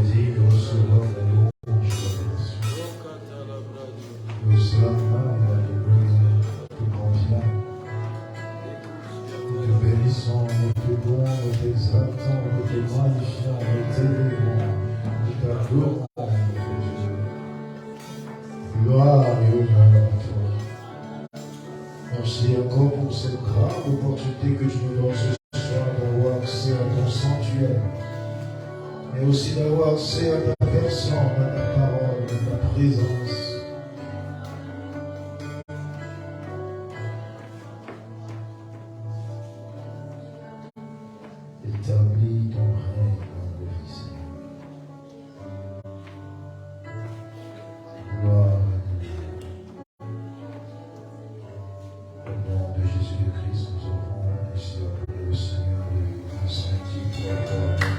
digne de recevoir la louange, le slam et la louange te convient. Nous te bénissons, nous te louons, nous t'exaltons, nous te magnifions, nous t'élevons, nous t'adorons, notre Dieu. Gloire et honneur à toi. Merci encore pour cette grande opportunité que tu nous donnes ce soir d'avoir accès à ton sanctuaire, mais aussi d'avoir accès à ta personne, à ta parole, à ta présence. Établis ton règne dans nos vies, Seigneur. Gloire à Dieu. Au nom de Jésus le Christ, nous avons ici appelé le Seigneur et consenti pour accorder.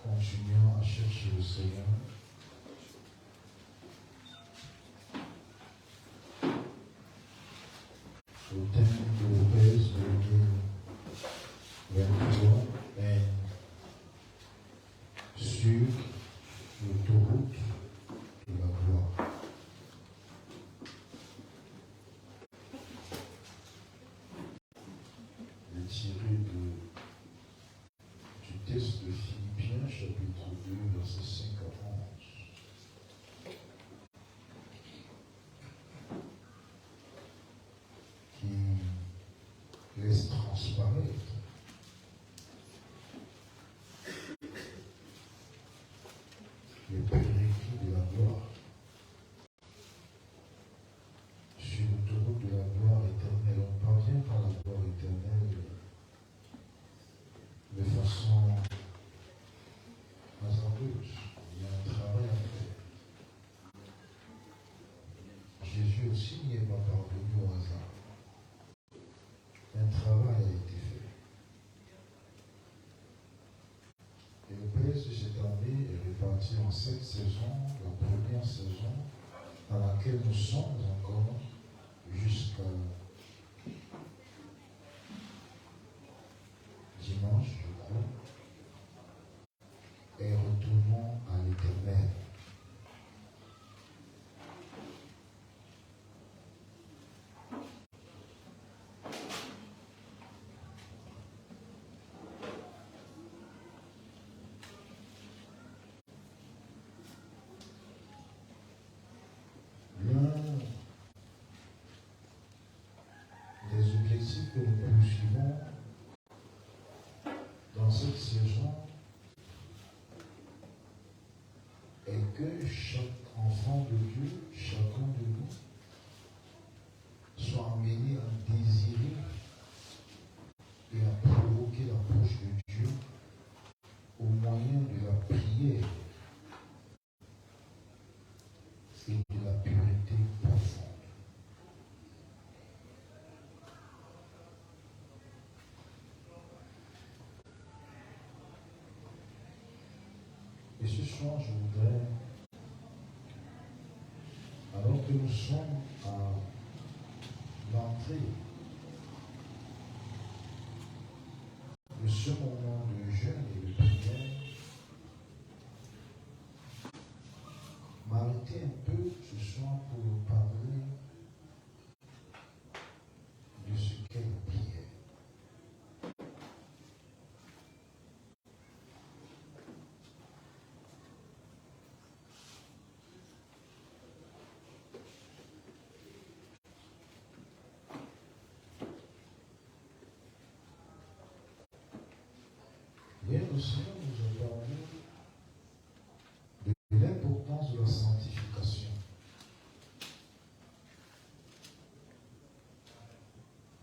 Continuons à chercher le Seigneur. Au thème de l'Église de 2023 est sur l'autoroute de la gloire. Il est tiré du texte de Philippiens, chapitre 2, verset 5 à 11. Qui laisse transparaître les prérequis de la gloire. Sur l'autoroute de la gloire éternelle, on parvient par la gloire éternelle de façon hasardeuse. Il y a un travail à faire. Jésus aussi n'y est pas parvenu au hasard. Un travail a été fait. Et le PS de cette année est réparti en 7 saisons. La première saison dans laquelle nous sommes encore jusqu'à dimanche, je crois, et retournons à l'Éternel. L'un des objectifs que nous poursuivons dans cette saison est que chaque enfant de Dieu, chacun de nous, soit amené à désirer et à provoquer l'approche de Dieu au moyen de la prière et de la pureté profonde. Et ce soir, je voudrais, alors que nous sommes à l'entrée de ce moment de jeûne et de prière, m'arrêter un peu ce soir pour vous parler de ce qu'est la prière. Bien, le Seigneur nous a parlé de l'importance de la sanctification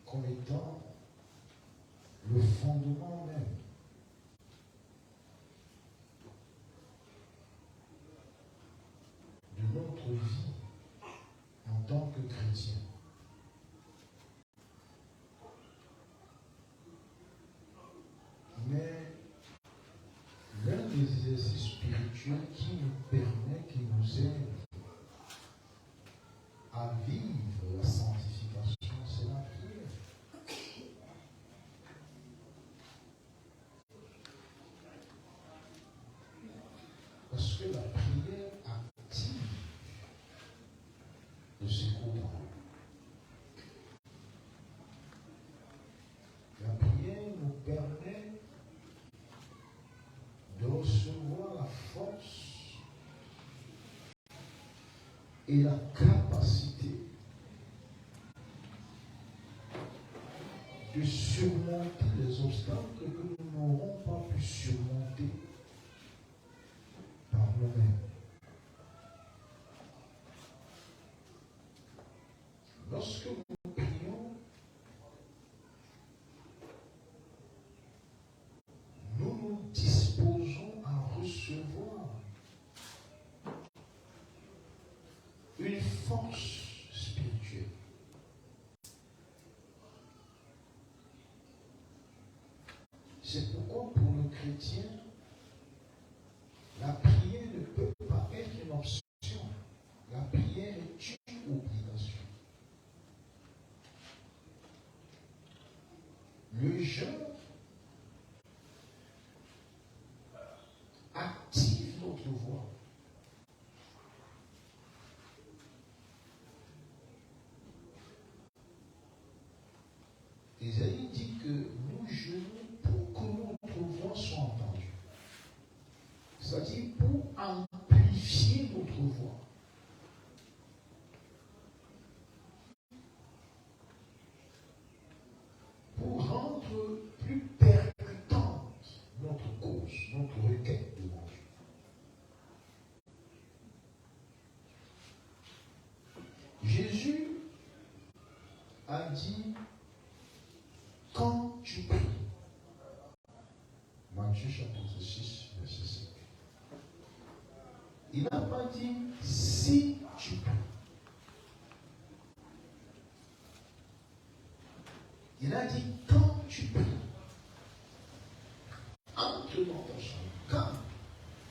comme étant le fondement même de notre vie en tant que chrétien. Mais l'un des exercices spirituels qui nous permet, qui nous aide à vivre la sanctification, c'est la prière. Parce que la prière active le secours. La prière nous permet de recevoir la force et la capacité de surmonter les obstacles que nous n'aurons pas pu surmonter par nous-mêmes. Lorsque nous prions, nous nous disposons à recevoir une force spirituelle. C'est pourquoi pour le chrétien, la prière ne peut pas être une option. La prière est une obligation. Le jeûne active notre voix. Isaïe dit que nous jeûnons pour que notre voix soit entendue. C'est-à-dire pour amplifier notre voix. Pour rendre plus percutante notre cause, notre requête devant Dieu. Jésus a dit, quand tu pries, Matthieu chapitre 6, verset 5. Il n'a pas dit si tu pries. Il a dit quand tu pries. Entre dans ta chambre. Quand?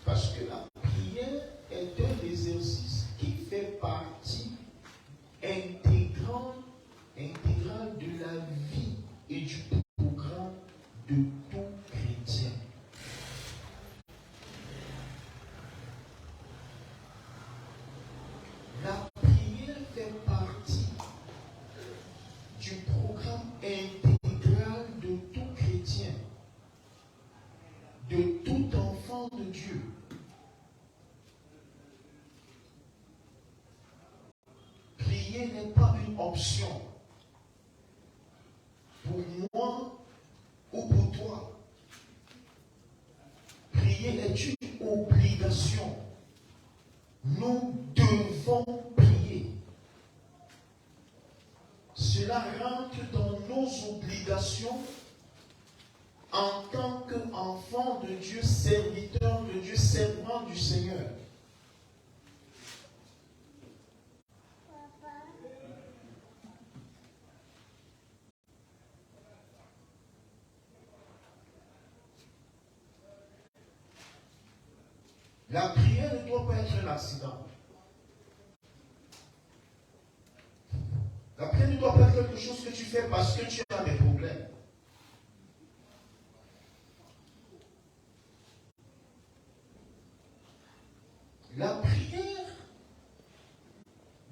Parce que la prière est un exercice qui fait partie intégrale de la vie et du programme de tout chrétien. La prière fait partie du programme intégral de tout chrétien, de tout enfant de Dieu. Prier n'est pas une option pour moi ou pour toi. Prier est une obligation. Nous devons prier. Cela rentre dans nos obligations en tant qu'enfant de Dieu, serviteur de Dieu, servant du Seigneur. La prière ne doit pas être un accident. La prière ne doit pas être quelque chose que tu fais parce que tu as des problèmes. La prière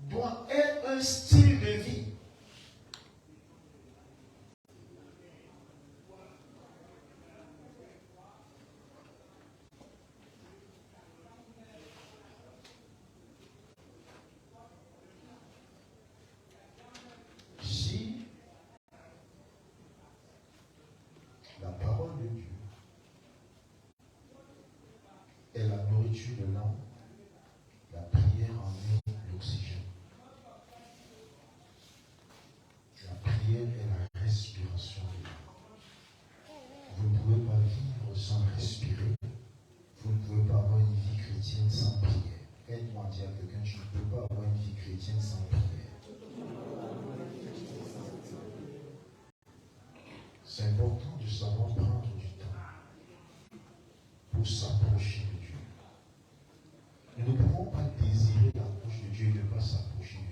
doit être un style de vie. Si la parole de Dieu nourriture de l'âme, la prière en est l'oxygène. La prière est la respiration de l'âme. Vous ne pouvez pas vivre sans respirer. Vous ne pouvez pas avoir une vie chrétienne sans prière. Aide-moi à dire à quelqu'un, tu ne peux pas avoir une vie chrétienne sans prière. C'est important de savoir prendre du temps pour s'approcher de Dieu. Nous ne pouvons pas désirer l'approche de Dieu et ne pas s'approcher de lui.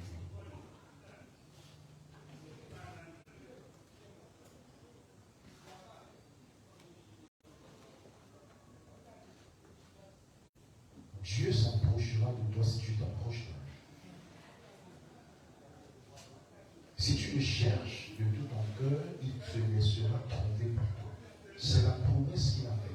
Dieu s'approchera de toi si tu t'approches de lui. Si tu le cherches de tout ton cœur, il te laissera trouver par toi. C'est la promesse qu'il a faite.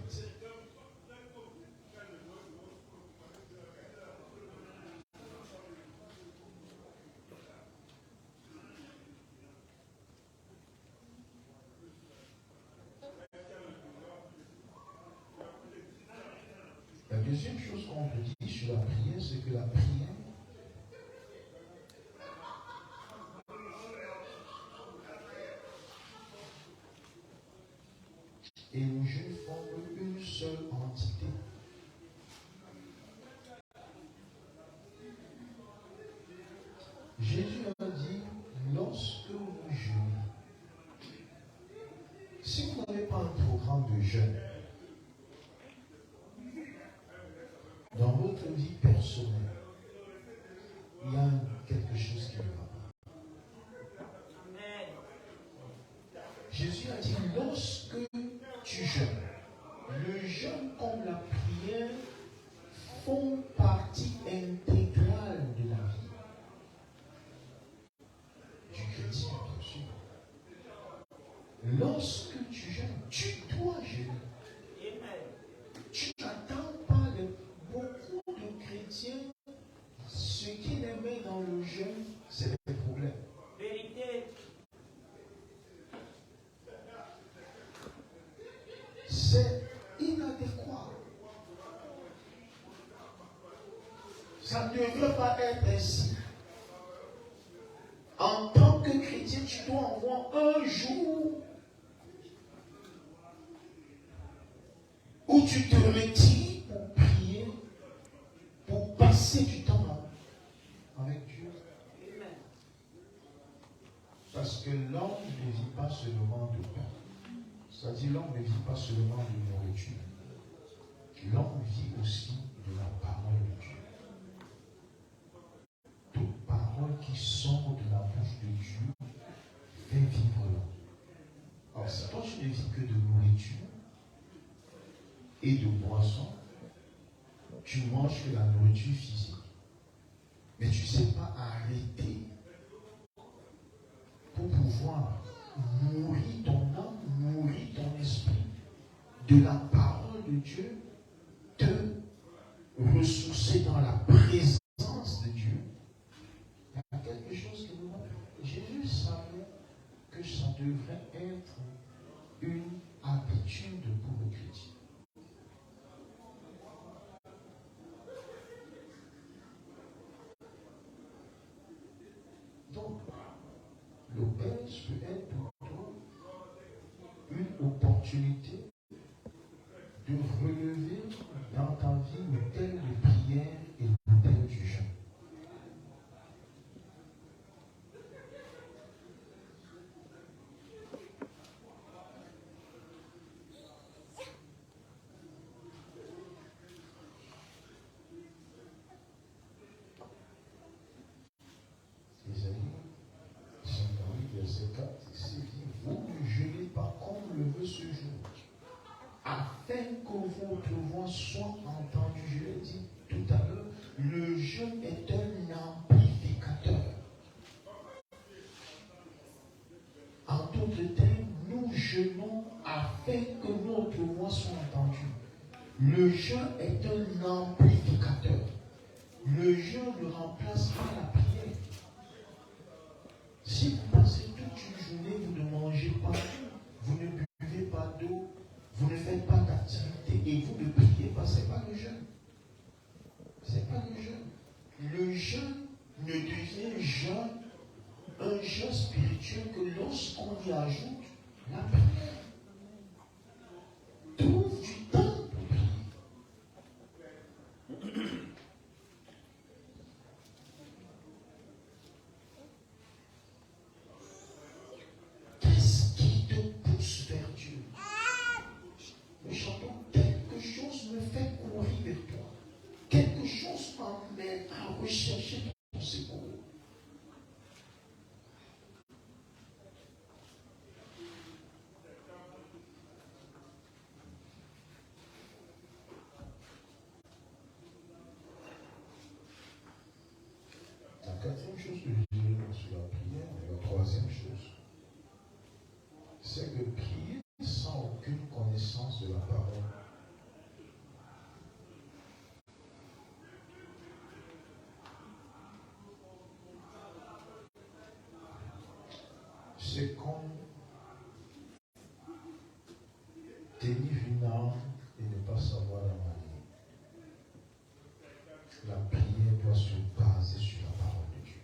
La deuxième chose qu'on peut dire sur la prière, c'est que la prière et le jeûne forment une seule entité. Jésus a dit, lorsque vous jeûnez, si vous n'avez pas un programme de jeûne, dans votre vie personnelle, il y a quelque chose qui ne va pas. Jésus a dit, lorsque tu jeûnes, le jeûne comme la prière font partie intégrale de la vie du chrétien, bien sûr. Lorsque tu jeûnes, tu dois jeûner. Tu n'attends pas beaucoup de chrétiens. Ce qui les met dans le jeûne, c'est des problèmes. Vérité. C'est inadéquat. Ça ne devrait pas être ainsi. En tant que chrétien, tu dois avoir un jour où tu te retires pour prier, pour passer du temps avec Dieu. Parce que l'homme ne vit pas seulement de pain. C'est-à-dire l'homme ne vit pas seulement de nourriture. L'homme vit aussi de la parole de Dieu. Toute parole qui sort de la bouche de Dieu fait vivre l'homme. Alors si toi tu ne vis que de nourriture et de boisson, tu manges que la nourriture physique. Mais tu ne sais pas arrêter pour pouvoir nourrir ton âme, nourrir ton esprit de la parole de Dieu, te ressourcer dans la présence de Dieu. Il y a quelque chose que nous avons. Jésus savait que ça devrait être une habitude pour le chrétien. Donc, l'auberge peut être pour toi une opportunité de relever dans ta vie le thème de prière et le thème du jeûne. Isaïe 58, verset 4, ici dit, vous ne jeûnez pas comme le veut ce jour, afin que votre voix soit entendue. Je l'ai dit tout à l'heure, le jeûne est un amplificateur. En d'autres termes, nous jeûnons afin que notre voix soit entendue. Le jeûne est un amplificateur. Le jeûne ne remplace pas la prière. Si vous passez toute une journée, vous ne mangez pas, vous ne buvez pas d'eau, vous ne faites pas d'activité et vous ne priez pas, ce n'est pas le jeûne. le jeûne ne devient jeûne, un jeûne spirituel que lorsqu'on y ajoute la prière. Trouve du temps pour prier. Qu'est-ce qui te pousse vers Dieu? Nous chantons, quelque chose me fait courir vers toi. Quelque chose m'amène à rechercher ton secours. La quatrième chose que je dirais sur la prière, et la troisième chose, c'est que prier sans aucune connaissance de la parole. C'est comme tenir une arme et ne pas savoir la manier. La prière doit se baser sur la parole de Dieu.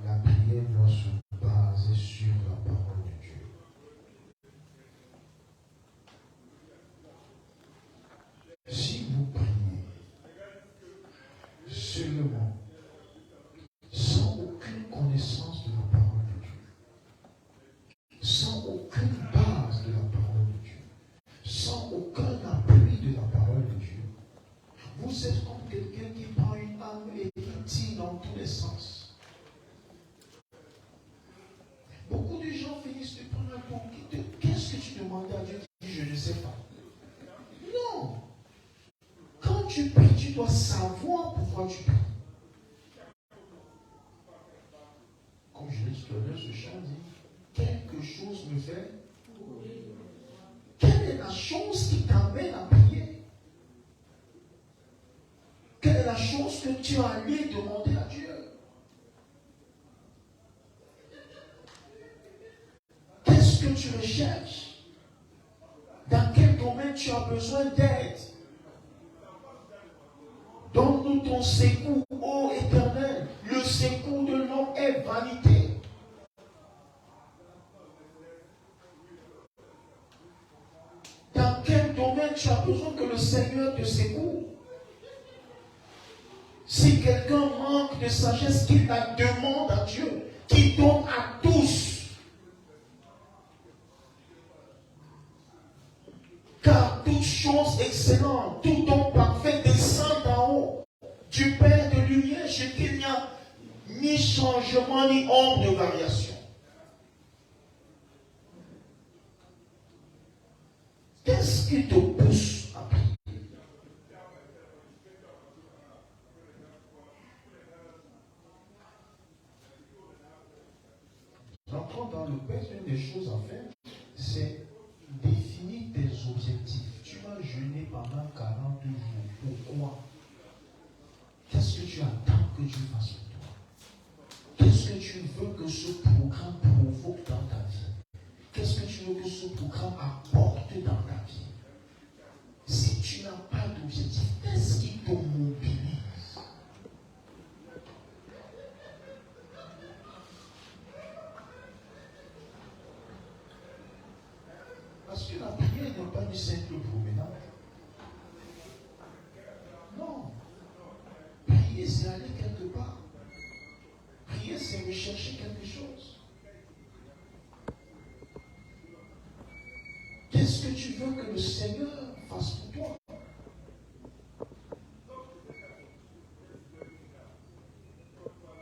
La prière doit se baser sur la parole de Dieu. Si vous priez seulement sans aucune connaissance de la parole de Dieu, sans aucune base de la parole de Dieu, sans aucun appui de la parole de Dieu, vous êtes comme quelqu'un qui prend une arme et qui tire dans tous les sens. Beaucoup de gens finissent de prendre un point. Qu'est-ce que tu demandes à Dieu? Je ne sais pas. Non. Quand tu pries, tu dois savoir pourquoi tu pries. Comme je l'ai tout à l'heure, ce chant dit, quelque chose me fait. Quelle est la chose qui t'amène à prier? Quelle est la chose que tu as allé demander à Dieu? Qu'est-ce que tu recherches? Dans quel domaine tu as besoin d'aide? Donne-nous ton secours, ô Éternel. Le secours de l'homme est vanité. Dans quel domaine tu as besoin que le Seigneur te secoue? Si quelqu'un manque de sagesse, qu'il la demande à Dieu, qui donne à tous. Car toute chose excellente, tout don parfait descend d'en haut, du Père de lumière, chez qui il n'y a ni changement, ni ombre de variation. Qu'est-ce qui te pousse à prier? J'entends dans le texte, une des choses à faire, c'est définir tes objectifs. Tu vas jeûner pendant 40 jours. Pourquoi? Qu'est-ce que tu attends que Dieu fasse pour toi? Qu'est-ce que tu veux que ce programme provoque dans ta vie? Qu'est-ce que tu veux que ce programme apporte dans ta vie? Si tu n'as pas d'objectif, qu'est-ce qui te mobilise? Parce que la prière n'est pas du simple promenade. Non. Prier, c'est aller quelque part. Prier, c'est rechercher quelque chose. Qu'est-ce que tu veux que le Seigneur fasse pour toi?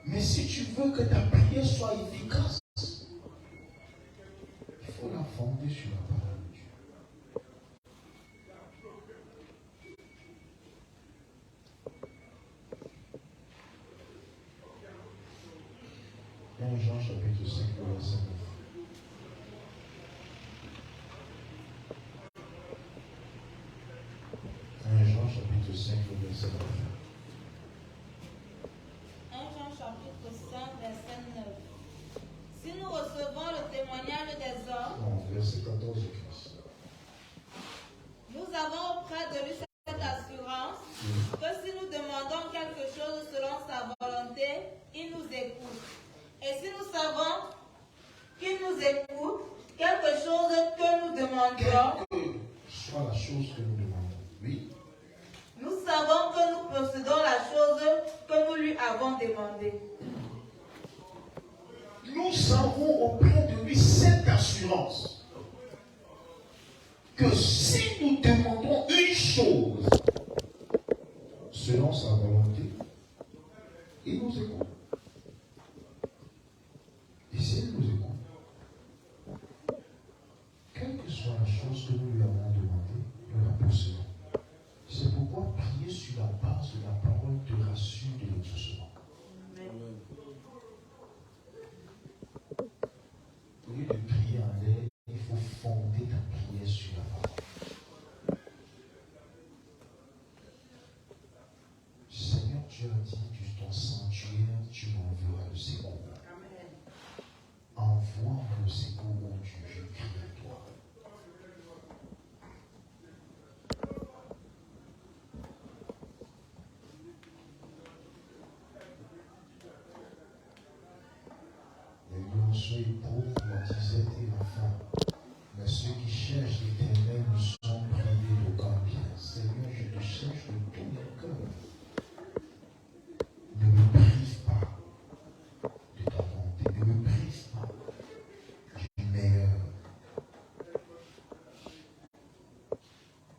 Mais si tu veux que ta prière soit efficace, il faut la fonder sur la parole de Dieu. 1 Jean chapitre 5, verset 9. 1 Jean chapitre 5, verset 9. 1 Jean chapitre 5, verset 9. Si nous recevons le témoignage des hommes, Non, verset 14 et 15. encore. Quelle que soit la chose que nous demandons. Oui. Nous savons que nous possédons la chose que nous lui avons demandée. Nous avons auprès de lui cette assurance que si nous demandons une chose selon sa volonté, il nous écoute. Et s'il nous écoute, quelle que soit la chose que nous lui avons demandée, nous la possédons. C'est pourquoi prier sur la base de la parole te rassure de l'exaucement. Au lieu de prier en l'air, il faut fonder ta prière sur la parole. Seigneur, tu as dit que ton sanctuaire, tu m'enverras le secours. Envoie-moi le secours, mon Dieu, je crie à toi. Les lions sont éprouvent la disette et la faim, mais ceux qui cherchent l'Éternel ne sont privés d'aucun bien. Seigneur, je te cherche de tout mon cœur. Ne me prive pas de ta bonté, ne me prive pas du meilleur.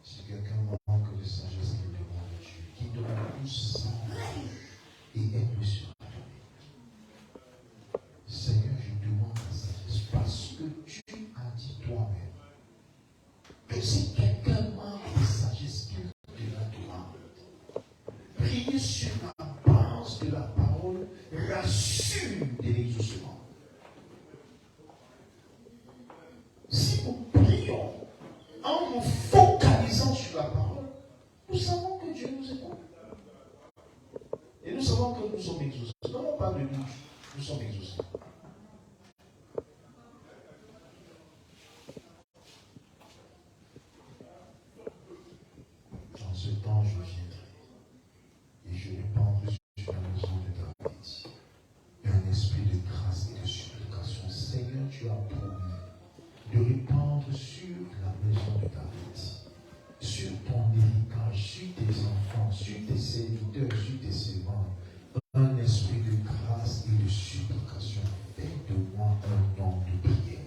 Si quelqu'un manque de sagesse, qu'il demande à Dieu, qui demande tout ça et aide-le sur la donner. Seigneur, je demande la sagesse parce que tu as dit toi-même que si quelqu'un manque de sagesse, qu'il te la demande. Prier sur la base de la parole rassure de l'exaucement. Si nous prions en nous focalisant sur la parole, nous savons que Dieu nous écoute. Et nous savons que nous sommes exaucés. Nous n'avons pas de doute, nous sommes exaucés. Dans ce temps, je viendrai et je répandrai sur la maison de David un esprit de grâce et de supplication. Seigneur, tu as promis de répandre sur la maison de David, sur ton héritage, sur tes enfants, sur tes serviteurs, sur tes servants, un esprit de grâce et de supplication. Fais de moi un homme de prière.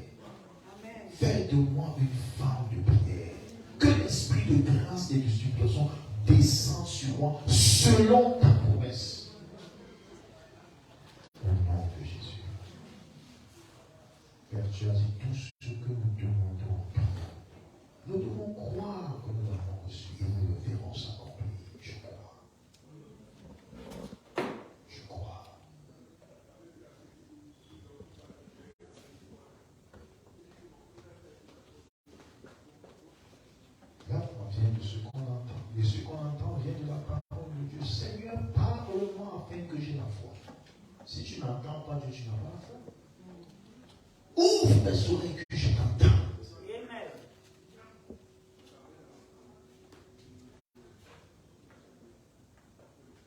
Fais de moi une femme de prière. Que l'esprit de grâce et de supplication descend sur moi selon ta promesse. Au nom de Jésus. Père, tu as dit tout ce que nous demandons en prière. Nous devons croire que nous l'avons reçu et nous le verrons s'accomplir. Je crois. Je crois. Là, on vient de ce qu'on entend. Et ce qu'on entend vient de la parole de Dieu. Seigneur, parle-moi afin que j'ai la foi. Si tu n'entends pas Dieu, tu n'as pas la foi. Ouvre mes oreilles que je t'entende.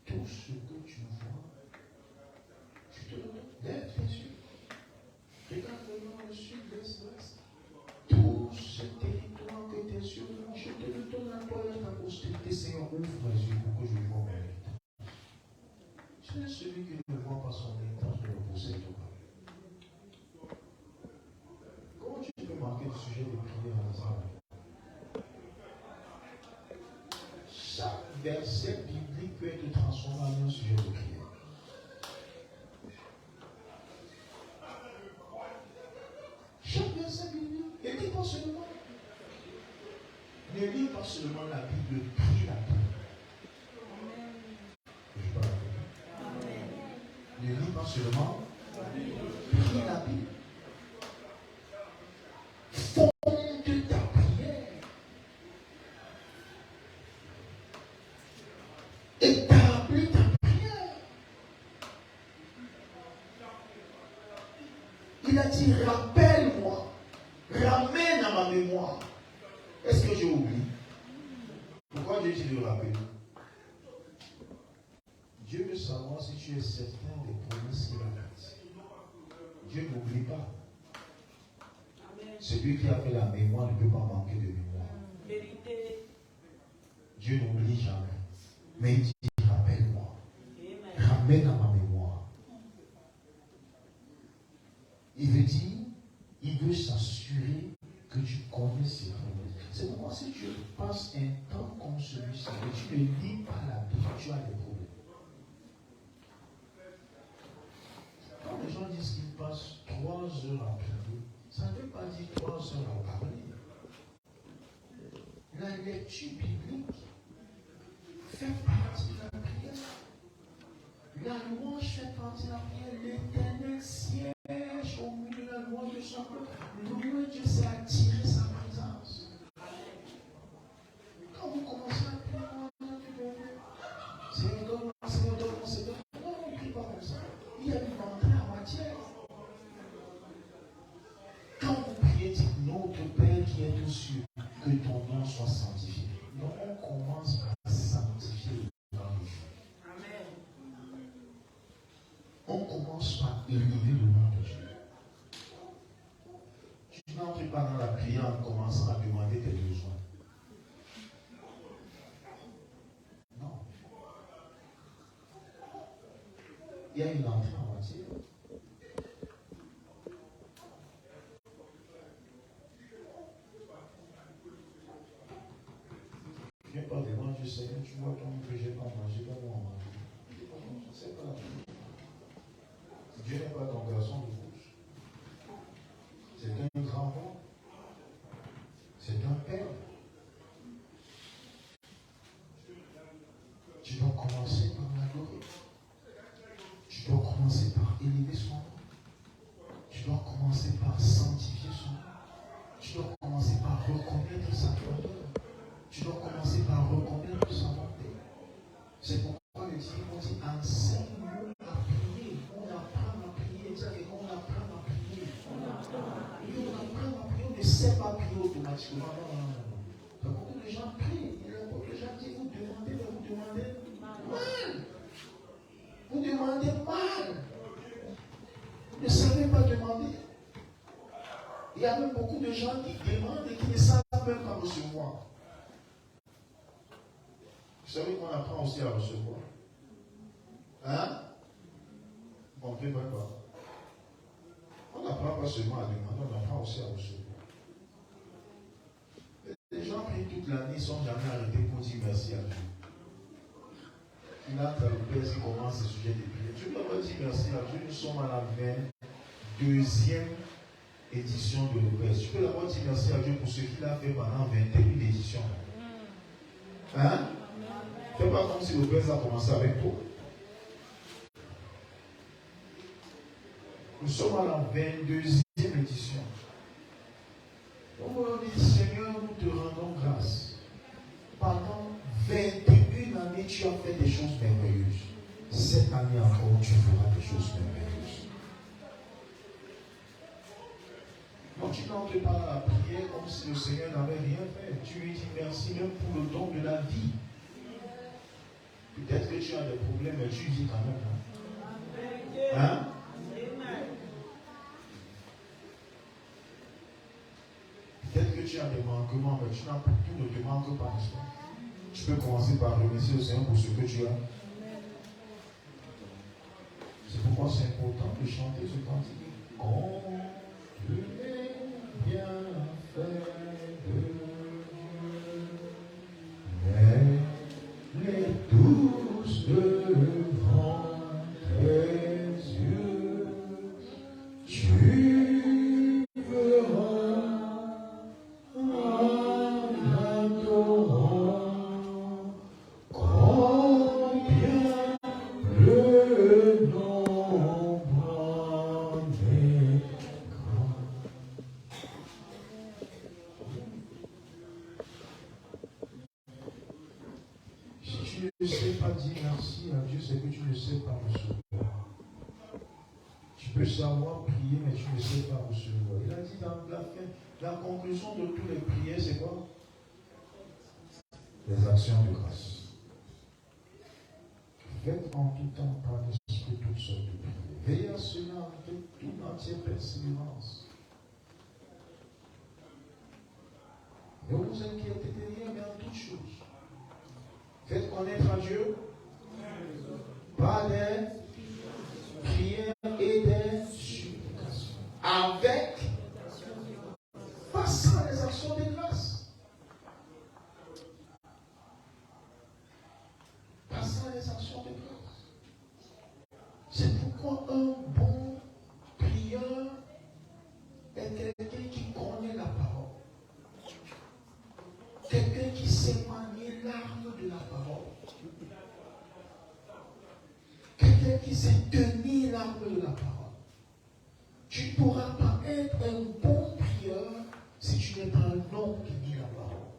Tout ce que tu vois, je te le donne. Lève tes yeux. Regarde le nord, le sud, l'est, l'ouest. Tout ce territoire que tes yeux voient, je te le donne à toi et à ta postérité. Seigneur, ouvre mes yeux pour que je vois mon héritage. C'est celui qui ne voit pas son héritage, ne le possède pas. Comment tu peux marquer le sujet de prière en hasard? Chaque verset biblique peut être transformé en un sujet de prière. Chaque verset biblique. Et lis pas seulement. Ne lis pas seulement la Bible, prie la Bible. Je parle à vous. Ne lis pas seulement. Prie la Bible. Fonde ta prière. Établis ta prière. Il a dit, rappelle-moi, ramène à ma mémoire. Est-ce que j'ai oublié? Pourquoi Dieu dit de rappeler? Dieu veut savoir si tu es certain des promesses qu'il a faites. Dieu n'oublie pas. Amen. Celui qui a fait la mémoire ne peut pas manquer de mémoire. Dieu n'oublie jamais. Mais il dit, rappelle-moi. Ramène à ma mémoire. Il veut dire, il veut s'assurer que tu connais ses problèmes. C'est pourquoi si tu passes un temps comme celui-ci, et tu ne lis pas la Bible, tu as des problèmes. Quand les gens disent qu'ils passent 3 heures à prier, ça ne veut pas dire 3 heures à parler. La lecture biblique fait partie de la prière. La louange fait partie de la prière. L'Éternel siège au milieu de la louange de son peuple. Louer Dieu, c'est attirer sa présence. Quand vous commencez à prier, Seigneur, donne-moi, Seigneur, donne-moi, Seigneur. Non, on ne prie pas comme ça. Il y a une entrée en matière. Quand vous priez, dites notre Père qui est aux cieux, que ton nom soit sanctifié. Donc on commence par sanctifier le nom de Dieu. Amen. On commence par élever le nom de Dieu. Tu n'entres pas dans la prière en commençant à demander tes besoins. Non. Il y a une entrée en matière. Viens pas devant Dieu, Seigneur, tu vois que je n'ai pas mangé, donne-moi à manger. Je ne sais pas. Dieu n'est pas ton garçon de bouche. C'est un grand roi. C'est un père. Tu dois commencer par l'adorer. Tu dois commencer par élever son nom. Tu dois commencer par sanctifier son nom. Tu dois commencer par reconnaître sa grandeur. Tu dois commencer par reconnaître sa bonté. C'est pourquoi le disciples dit enseigne-nous à prier. On apprend à prier. On apprend à prier. On apprend à prier. On ne sait pas prier automatiquement. Non. Beaucoup de gens prient. Il y a beaucoup de gens qui vous demandez, mais vous demandez mal. Vous demandez mal. Vous ne savez pas demander. Il y a même beaucoup de gens qui demandent et qui ne savent même pas recevoir. Vous savez qu'on apprend aussi à recevoir. Hein? On ne fait pas. On n'apprend pas seulement à demander, on apprend aussi à recevoir. Les gens prient toute l'année, ils ne sont jamais arrêtés pour dire merci à Dieu. Il a le Père qui commence ce sujet de prière. Tu ne peux pas dire merci à Dieu, nous sommes à la 22e édition de l'OPS. Tu peux d'abord dire merci à Dieu pour ce qu'il a fait pendant 21 éditions. Hein? Fais pas comme si l'OPS a commencé avec toi. Nous sommes à la 22e édition. On va dire, Seigneur, nous te rendons grâce. Pendant 21 années, tu as fait des choses merveilleuses. Cette année encore, tu feras des choses merveilleuses. Donc tu n'entres pas à la prière comme si le Seigneur n'avait rien fait. Tu lui dis merci même pour le don de la vie. Peut-être que tu as des problèmes, mais tu vis quand même. Hein? Peut-être que tu as des manquements, mais tout ne te manque pas. Tu peux commencer par remercier le Seigneur pour ce que tu as. C'est pourquoi c'est important de chanter ce cantique. Oh, tu es bien fait de Dieu, mais tous devant tes yeux, tu verras en adorant combien le nombre est grand. Si tu ne sais pas dire merci à Dieu, c'est que tu ne sais pas recevoir. Tu peux savoir prier, mais tu ne sais pas recevoir. Il a dit dans la fin, la conclusion de toutes les prières, c'est quoi? Les actions de grâce. Faites en tout temps par l'esprit toutes sortes de prières. Veillez à cela avec toute entière persévérance. Ne vous inquiétez de rien, mais en toutes choses. Faites connaître à Dieu par des prières et des supplications. Avec, passant les actions de grâce. Passant les actions de grâce. C'est pourquoi un bon prieur est quelqu'un qui connaît la parole. Quelqu'un qui sait manier l'arme de la parole. Quelqu'un qui sait tenir l'arme de la parole. Tu ne pourras pas être un bon prieur si tu n'es pas un homme qui dit la parole.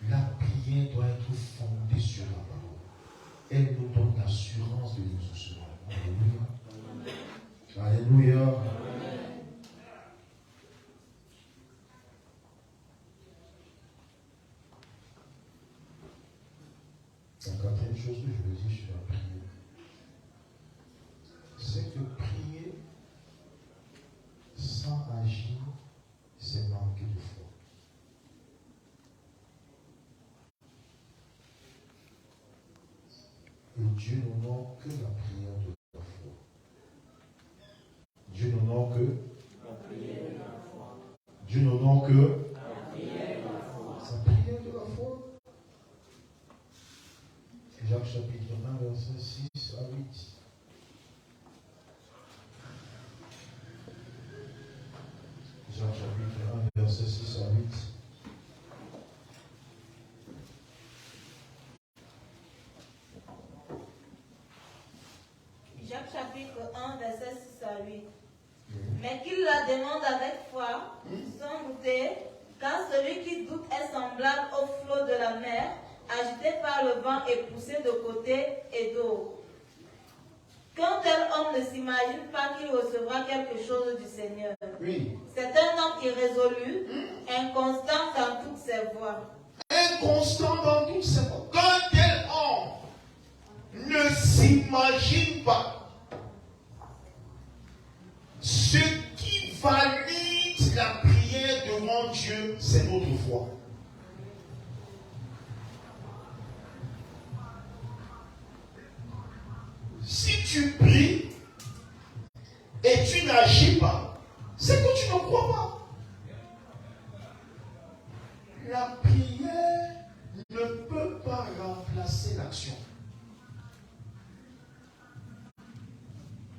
La prière doit être fondée sur la parole. Elle nous donne l'assurance de l'exaucement. Alléluia. Alléluia. La quatrième chose que je veux dire sur la prière, c'est que prier sans agir, c'est manquer de foi. Et Dieu n'honore que la prière de la foi. Dieu n'honore que la prière de la foi. Dieu n'honore que la prière de la foi. Sa prière de la foi. Jacques chapitre 1, verset 6 à 8. Jacques chapitre 1, verset 6 à 8. Jacques chapitre 1, verset 6 à 8. Mais qu'il la demande avec foi, sans douter, car celui qui doute est semblable au flot de la mer, agité par le vent et poussé de côté et d'autre. Qu'un tel homme ne s'imagine pas qu'il recevra quelque chose du Seigneur. Oui. C'est un homme irrésolu, inconstant dans toutes ses voies. Inconstant dans toutes ses voies. Qu'un tel homme ne s'imagine pas. Ce qui valide la prière devant Dieu, c'est notre foi. Si tu pries et tu n'agis pas, c'est que tu ne crois pas. La prière ne peut pas remplacer l'action.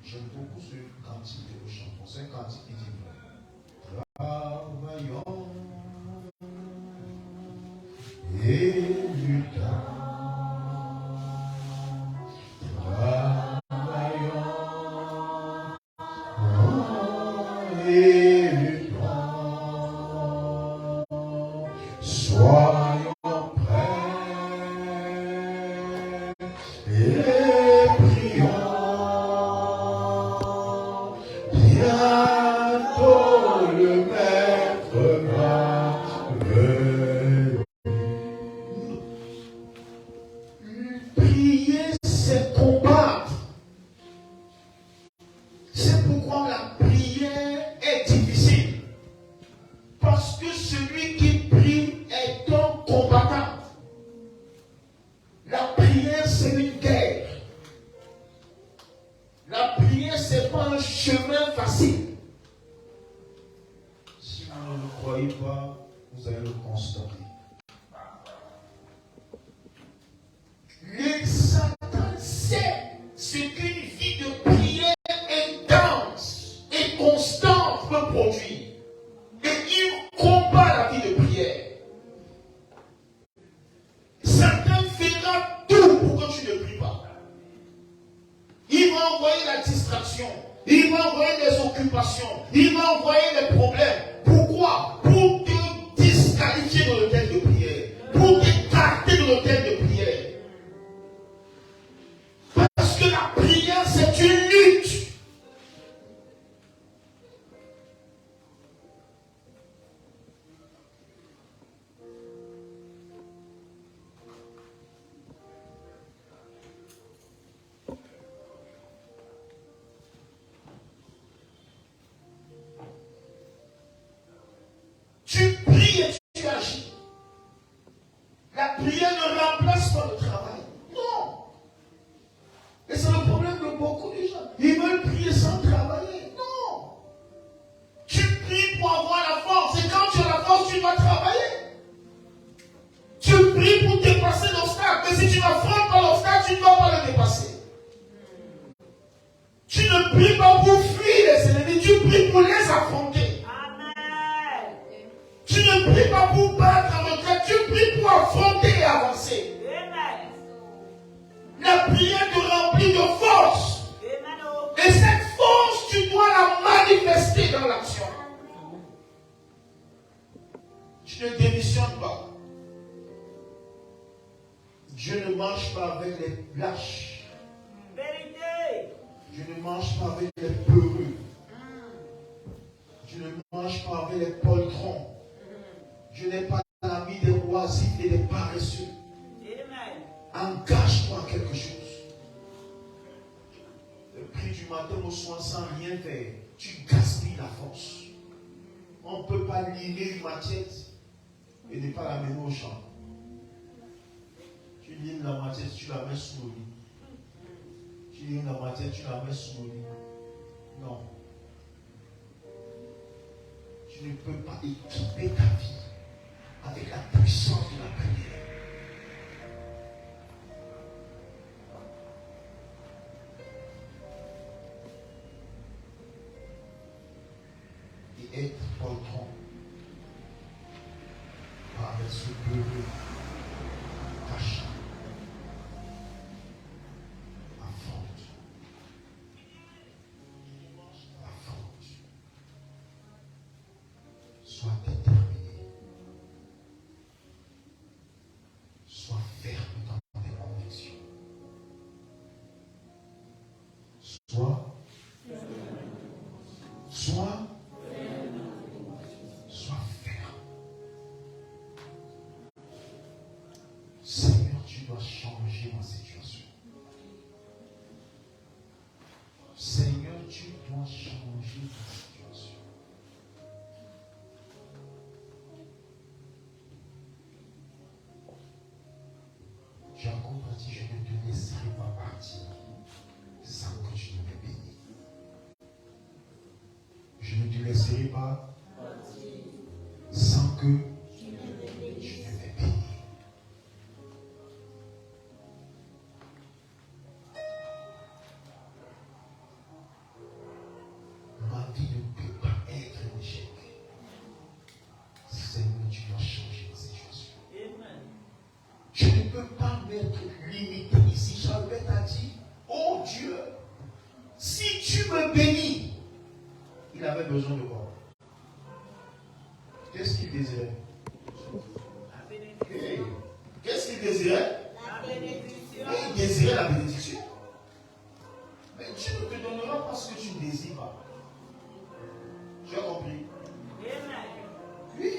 J'aime beaucoup ce cantique que nous chantons. C'est un cantique qui dit travaillons et luttons. Soyons prêts et prions. Bientôt le Maître va venir. Prier, c'est combattre. C'est pourquoi la prière est difficile. Parce que celui qui prie est un combattant. La prière, c'est une guerre. La prière, ce n'est pas un chemin facile. Si vous ne le croyez pas, vous allez le constater. Le Satan sait ce qu'une vie de prière intense et constante peut produire. Et il combat la vie de prière. Satan fera tout pour que tu ne pries pas. Il va envoyer la distraction. Il va envoyer des occupations. Il va envoyer des problèmes. Pourquoi? Pour te disqualifier de l'autel de prière. Pour t'écarter de l'autel de prière. Parce que la prière, c'est une lutte. Tu ne démissionnes pas. Dieu ne marche pas avec les lâches. Vérité. Dieu ne marche pas avec les peureux. Dieu ne marche pas avec les poltrons. Dieu n'est pas l'ami des oisifs et des paresseux. Engage-toi à quelque chose. Le prix du matin au soir sans rien faire, tu gaspilles la force. On ne peut pas limer une matière et ne pas la mener au champ. Tu limes la matière, tu la mets sous le lit. Tu limes la matière, tu la mets sous le lit. Non. Tu ne peux pas équiper ta vie avec la puissance de la prière. Et être poltron, avec ce peureux, caché, affronte. Sois déterminé. Sois ferme dans tes convictions. Sois ferme. Seigneur, tu dois changer ma situation. Seigneur, tu dois changer ma situation. Jacob a dit, je ne te laisserai pas partir sans que tu ne me bénisses. Je ne te laisserai pas sans que tu ne me bénisses. Ma vie ne peut pas être un échec. Seigneur, tu dois changer ma situation. Je ne peux pas m'être limité ici. J'avais dit, oh Dieu, si tu me bénis, il avait besoin de quoi? Qu'est-ce qu'il désirait? Hey. Qu'est-ce qu'il désirait? La bénédiction. Il désirait la bénédiction. Mais Dieu ne te donnera pas ce que tu ne désires pas. Tu as compris? Oui.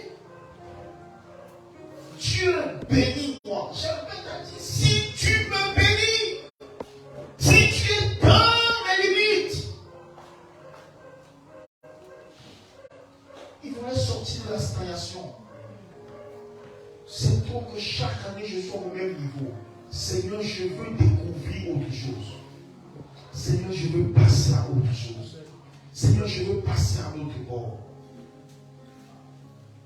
Dieu bénis-moi. J'avais dit, si tu me bénis, si tu es dans mes limites, il faudrait sortir de la stagnation. C'est pour que chaque année je sois au même niveau. Seigneur, je veux découvrir autre chose. Seigneur, je veux passer à autre chose. Seigneur, je veux passer à l'autre bord.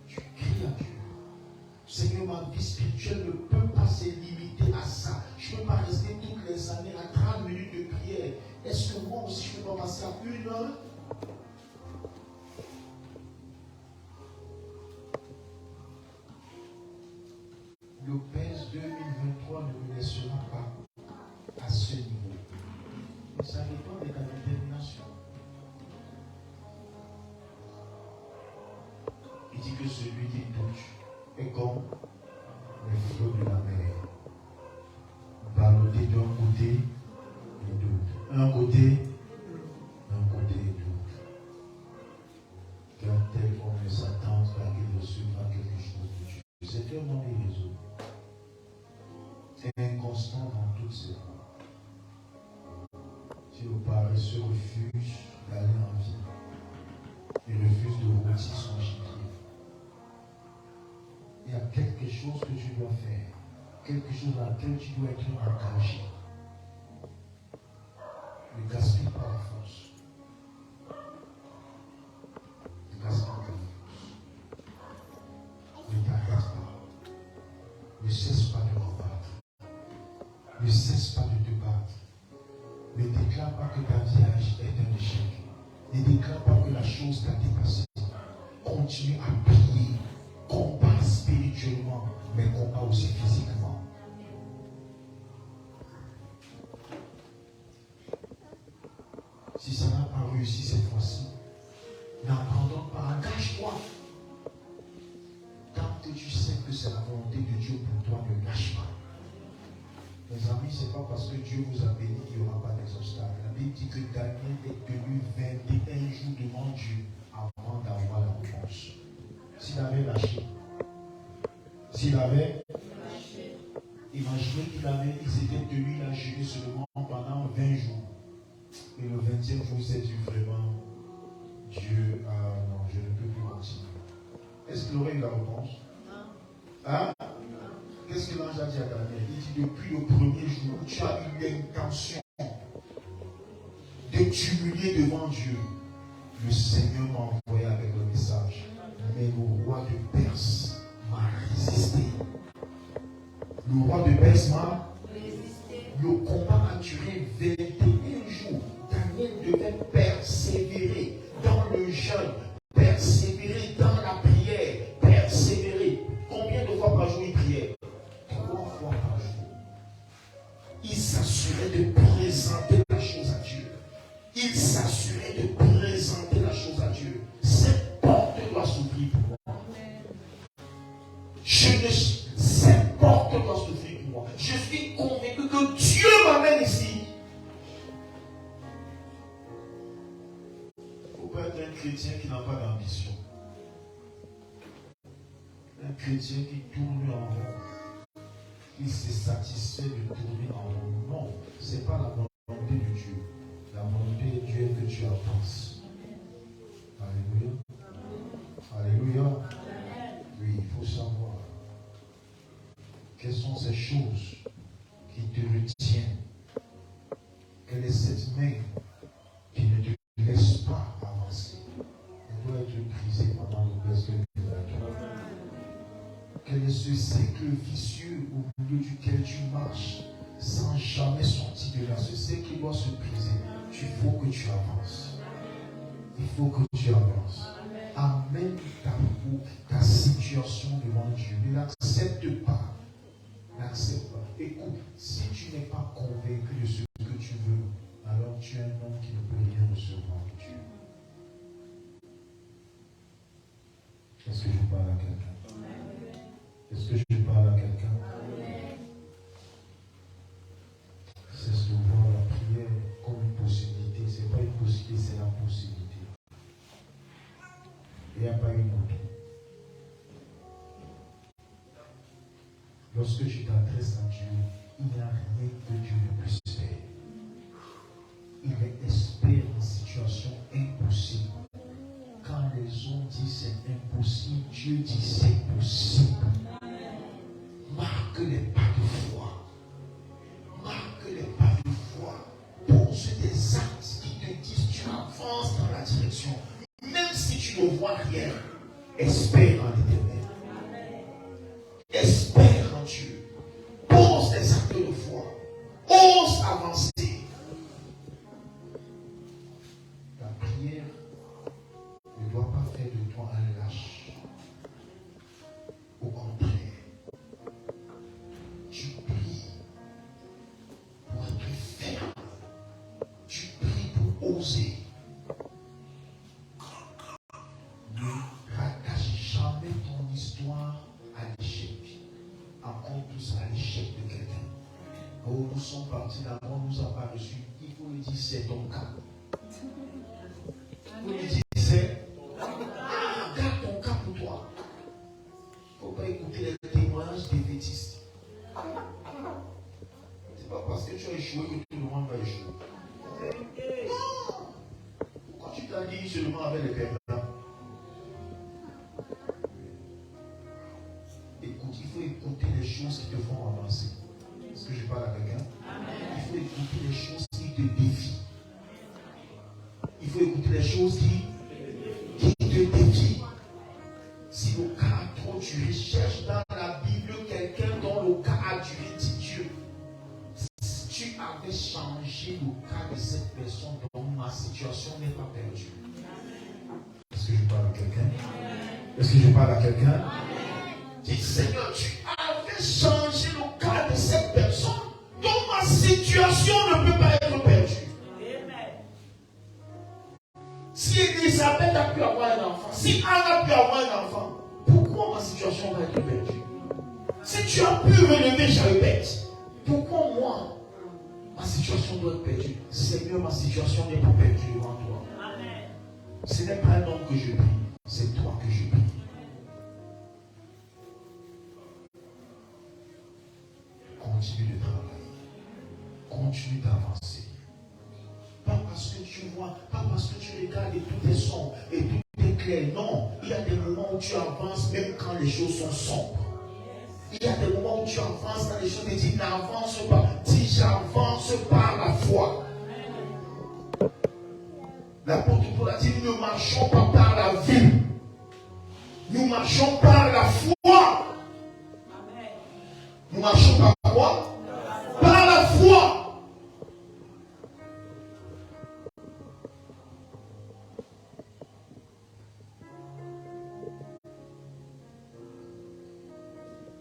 Tu cries à Dieu. Seigneur, ma vie spirituelle ne peut pas se limiter à ça. Je ne peux pas rester toutes les années à 30 minutes de prière. Est-ce que moi aussi je peux pas passer à 1 heure? Le PES 2023 ne me laissera pas à ce niveau. Mais ça dépend de ta détermination. Il dit que celui qui doute est comme les flots de la mer, ballottés d'un côté et d'autre. Un côté et d'autre. Car tel qu'on ne s'attend pas qu'il recevra quelque chose de Dieu. C'est un homme irrésolu. Inconstant dans toutes ses voies. Si le paresseux refuse d'aller en vie, il refuse de rôtir son gibier. Il y a quelque chose que tu dois faire, quelque chose dans lequel tu dois être engagé. Ne gaspille pas la force. Ne gaspille pas la force. Ne t'arrête pas. Ne cesse pas de combattre. Ne cesse pas de te battre. Ne déclare pas que ta vie est un échec. Ne déclare pas que la chose t'a dépassé. Continue à prier. Combat spirituellement, mais combat aussi physiquement. Si ça n'a pas réussi cette fois-ci, n'abandonne pas, engage-toi. Dans que tu sais que c'est la volonté de Dieu pour toi, ne lâche pas. Mes amis, ce n'est pas parce que Dieu vous a béni qu'il n'y aura pas des obstacles. La Bible dit que Daniel est tenu 21 jours devant Dieu avant d'avoir la réponse. S'il avait lâché, imaginez qu'il s'était tenu la jeûner seulement pendant 20 jours. Et le 20e jour, il s'est dit vraiment, Dieu, non, je ne peux plus continuer. Est-ce qu'il aurait eu la réponse? Hein? Qu'est-ce que l'ange a dit à Daniel? Il dit, depuis le premier jour où tu as eu l'intention de t'humilier devant Dieu, le Seigneur m'a envoyé avec le message. Mais le roi de Perse m'a résisté. Le roi de Perse m'a résisté. Le combat a duré 21 jours. Daniel devait persévérer dans le jeûne, persévérer dans la prière, persévérer. Combien de fois par jour il priait? 3 fois par jour. Il s'assurait de présenter la chose à Dieu. Il s'assurait de présenter la chose à Dieu. Cette porte doit s'ouvrir pour moi. Cette porte doit s'ouvrir pour moi. Je suis convaincu que Dieu m'amène ici. Il ne faut pas être un chrétien qui n'a pas d'ambition. Un chrétien qui tourne en rond. Qui se satisfait de tourner en rond. Non, ce n'est pas la volonté de Dieu. La volonté de Dieu est que tu avances. Alléluia. Alléluia. Oui, il faut savoir quelles sont ces choses qui te retiennent. Quelle est cette main qui ne te laisse pas avancer. Elle doit être brisée pendant le reste de la vie. Quel est ce cercle vicieux au milieu duquel tu marches sans jamais sortir de là? Ce cercle doit se briser. Il faut que tu avances. Il faut que tu avances. Amène ta situation devant Dieu. Ne l'accepte pas. N'accepte pas. Écoute, si tu n'es pas convaincu de ce que tu veux, alors tu es un homme qui ne peut rien recevoir de Dieu. Est-ce que je parle à quelqu'un? Est-ce que je parle à quelqu'un? Cesse de voir la prière comme une possibilité. Ce n'est pas une possibilité, c'est la possibilité. Il n'y a pas une autre. Lorsque tu t'adresses à Dieu, il n'y a rien que Dieu ne puisse faire. Il est expert en situation impossible. Quand les hommes disent c'est impossible, Dieu dit c'est possible. Marque les pas de foi. Marque les pas de foi. Pose des actes qui te disent tu avances dans la direction. Même si tu ne vois rien, espère en l'Éternel. Espère en Dieu. Pose des actes de foi. Ose avancer. La prière ne doit pas faire de toi un lâche. Au contraire, tu pries pour être ferme. Tu pries pour oser. Ne rattache jamais ton histoire à l'échec. Encore plus à l'échec de quelqu'un. Oh, nous sommes partis là, on nous a pas reçus. Il faut lui dire c'est ton cas. Il faut lui dire c'est garde ton cas pour toi. Il ne faut pas écouter les témoignages des bêtistes. C'est pas parce que tu as échoué que tout le monde va échouer. Non. Pourquoi tu t'as dit seulement avec les perdants? Écoute, il faut écouter les choses qui te font avancer. Est-ce que je parle à quelqu'un? Il faut écouter les choses qui te défient. Il faut écouter les choses qui te défient. Si le cas a trop duré, cherche dans la Bible quelqu'un dont le cas a duré, dit Dieu. Si tu avais changé le cas de cette personne, dont ma situation n'est pas perdue. Est-ce que je parle à quelqu'un? Est-ce que je parle à quelqu'un? Dis Seigneur, tu avais changé le cas de cette personne dont ma situation ne peut pas être perdue. Si Elisabeth a pu avoir un enfant, si Anne a pu avoir un enfant, pourquoi pourquoi ma situation va être perdue? Si tu as pu relever Jaébès, pourquoi moi, ma situation doit être perdue? Seigneur, ma situation n'est pas perdue devant toi. Amen. Ce n'est pas un homme que je prie, c'est toi que je prie. Continue de travailler, continue d'avancer. Pas parce que tu vois, pas parce que tu regardes et tout est sombre et tout est clair. Non, il y a des moments où tu avances même quand les choses sont sombres. Il y a des moments où tu avances dans les choses et dis n'avance pas. Dis j'avance par la foi. L'apôtre Paul a dit nous ne marchons pas par la vue. Nous marchons par la foi. Nous marchons par quoi? Par la foi.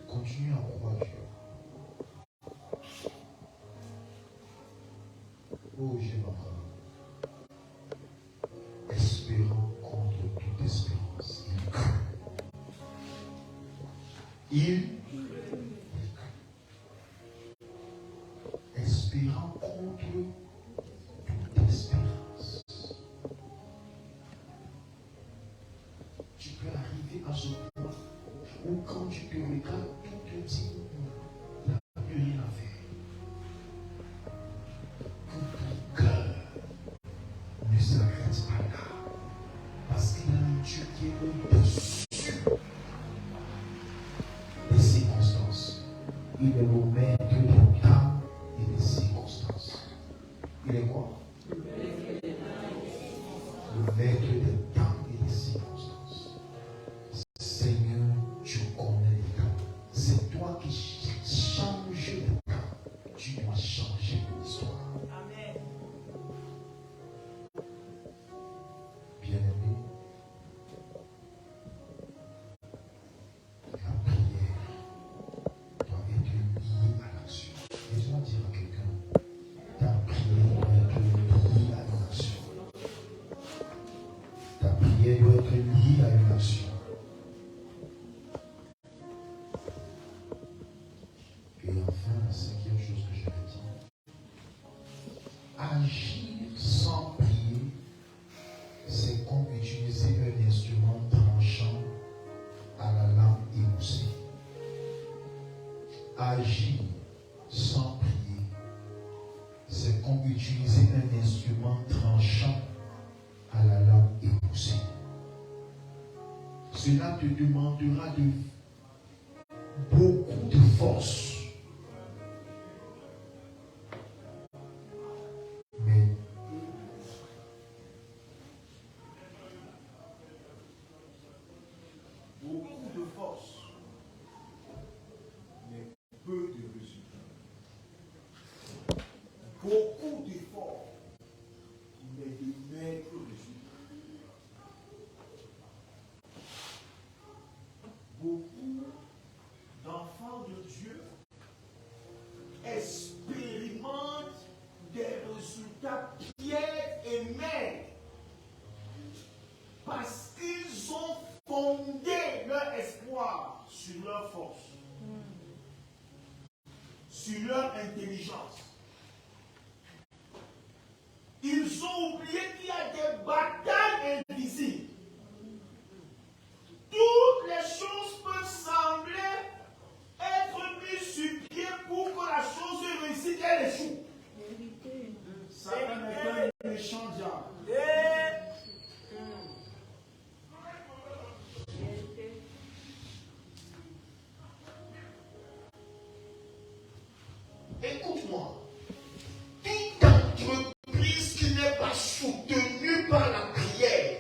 Continue à croire Dieu. Oh, j'ai ma femme. Espérant contre toute espérance. Il espérant contre toute espérance. Tu peux arriver à ce point où quand tu te regardes, tout te dit, il n'y a plus rien à faire. Que ton cœur ne s'arrête pas là. Parce qu'il y a un Dieu qui est au-dessus des circonstances. Il est le maître des temps et des circonstances. Il est quoi? Le maître des temps et des circonstances. Seigneur, tu connais les temps. C'est toi qui changes les temps. Tu dois changer l'histoire. Amen. Bien-aimé, la prière doit être liée à l'action. Laisse-moi dire à quelqu'un, ta prière doit être liée à une action. Ta prière doit être liée à une action. Et enfin, la cinquième chose que je vais dire, agir sans prier, c'est comme utiliser un instrument tranchant à la lame émoussée. Agir sans prier, c'est comme utiliser un instrument tranchant à la lame émoussée. Cela te demandera beaucoup de force. Mais beaucoup de force, mais peu de résultats. Beaucoup d'efforts, mais de maigres résultats. Beaucoup d'enfants de Dieu expérimentent des résultats piètres et maigres parce qu'ils ont fondé leur espoir sur leur force, sur leur intelligence. Ils ont oublié qu'il y a des batailles invisibles. Toutes les choses peuvent sembler être mises sur pied pour que la chose réussisse et elle échoue. Satan est un méchant diable. Écoute-moi. Toute entreprise qui n'est pas soutenue par la prière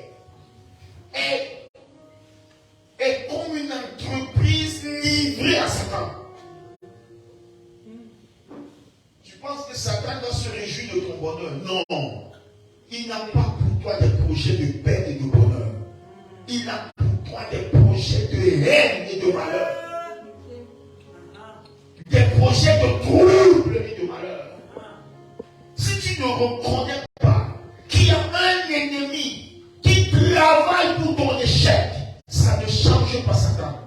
est comme une entreprise livrée à Satan. Tu penses que Satan doit se réjouir de ton bonheur? Non. Il n'a pas pour toi des projets de paix et de bonheur. Il a pour toi des projets de haine et de malheur. Des projets de trouble et de malheur. Si tu ne reconnais pas qu'il y a un ennemi qui travaille pour ton échec, ça ne change pas Satan.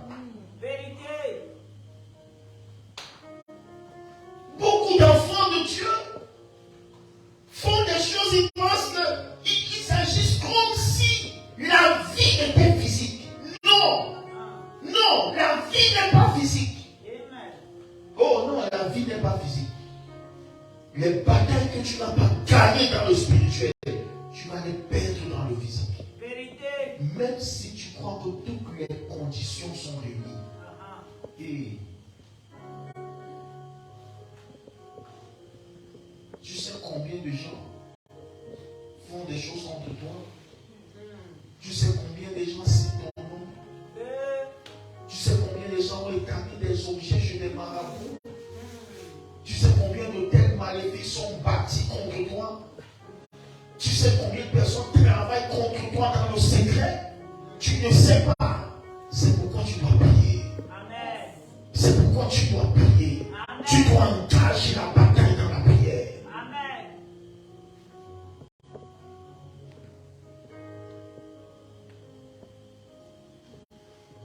tu n'as pas gagné dans le spirituel, tu vas les perdre dans le physique. Vérité. Même si tu crois que toutes les conditions sont réunies. Et tu sais combien de gens font des choses contre toi? Tu sais combien de gens citent ton nom? Tu sais combien de gens ont établi des objets chez des marabouts? Tu sais combien de tels maléfiques sont bâtis contre toi? Tu sais combien de personnes travaillent contre toi dans le secret? Tu ne sais pas. C'est pourquoi tu dois prier. Amen. C'est pourquoi tu dois prier. Amen. Tu dois engager la bataille dans la prière. Amen.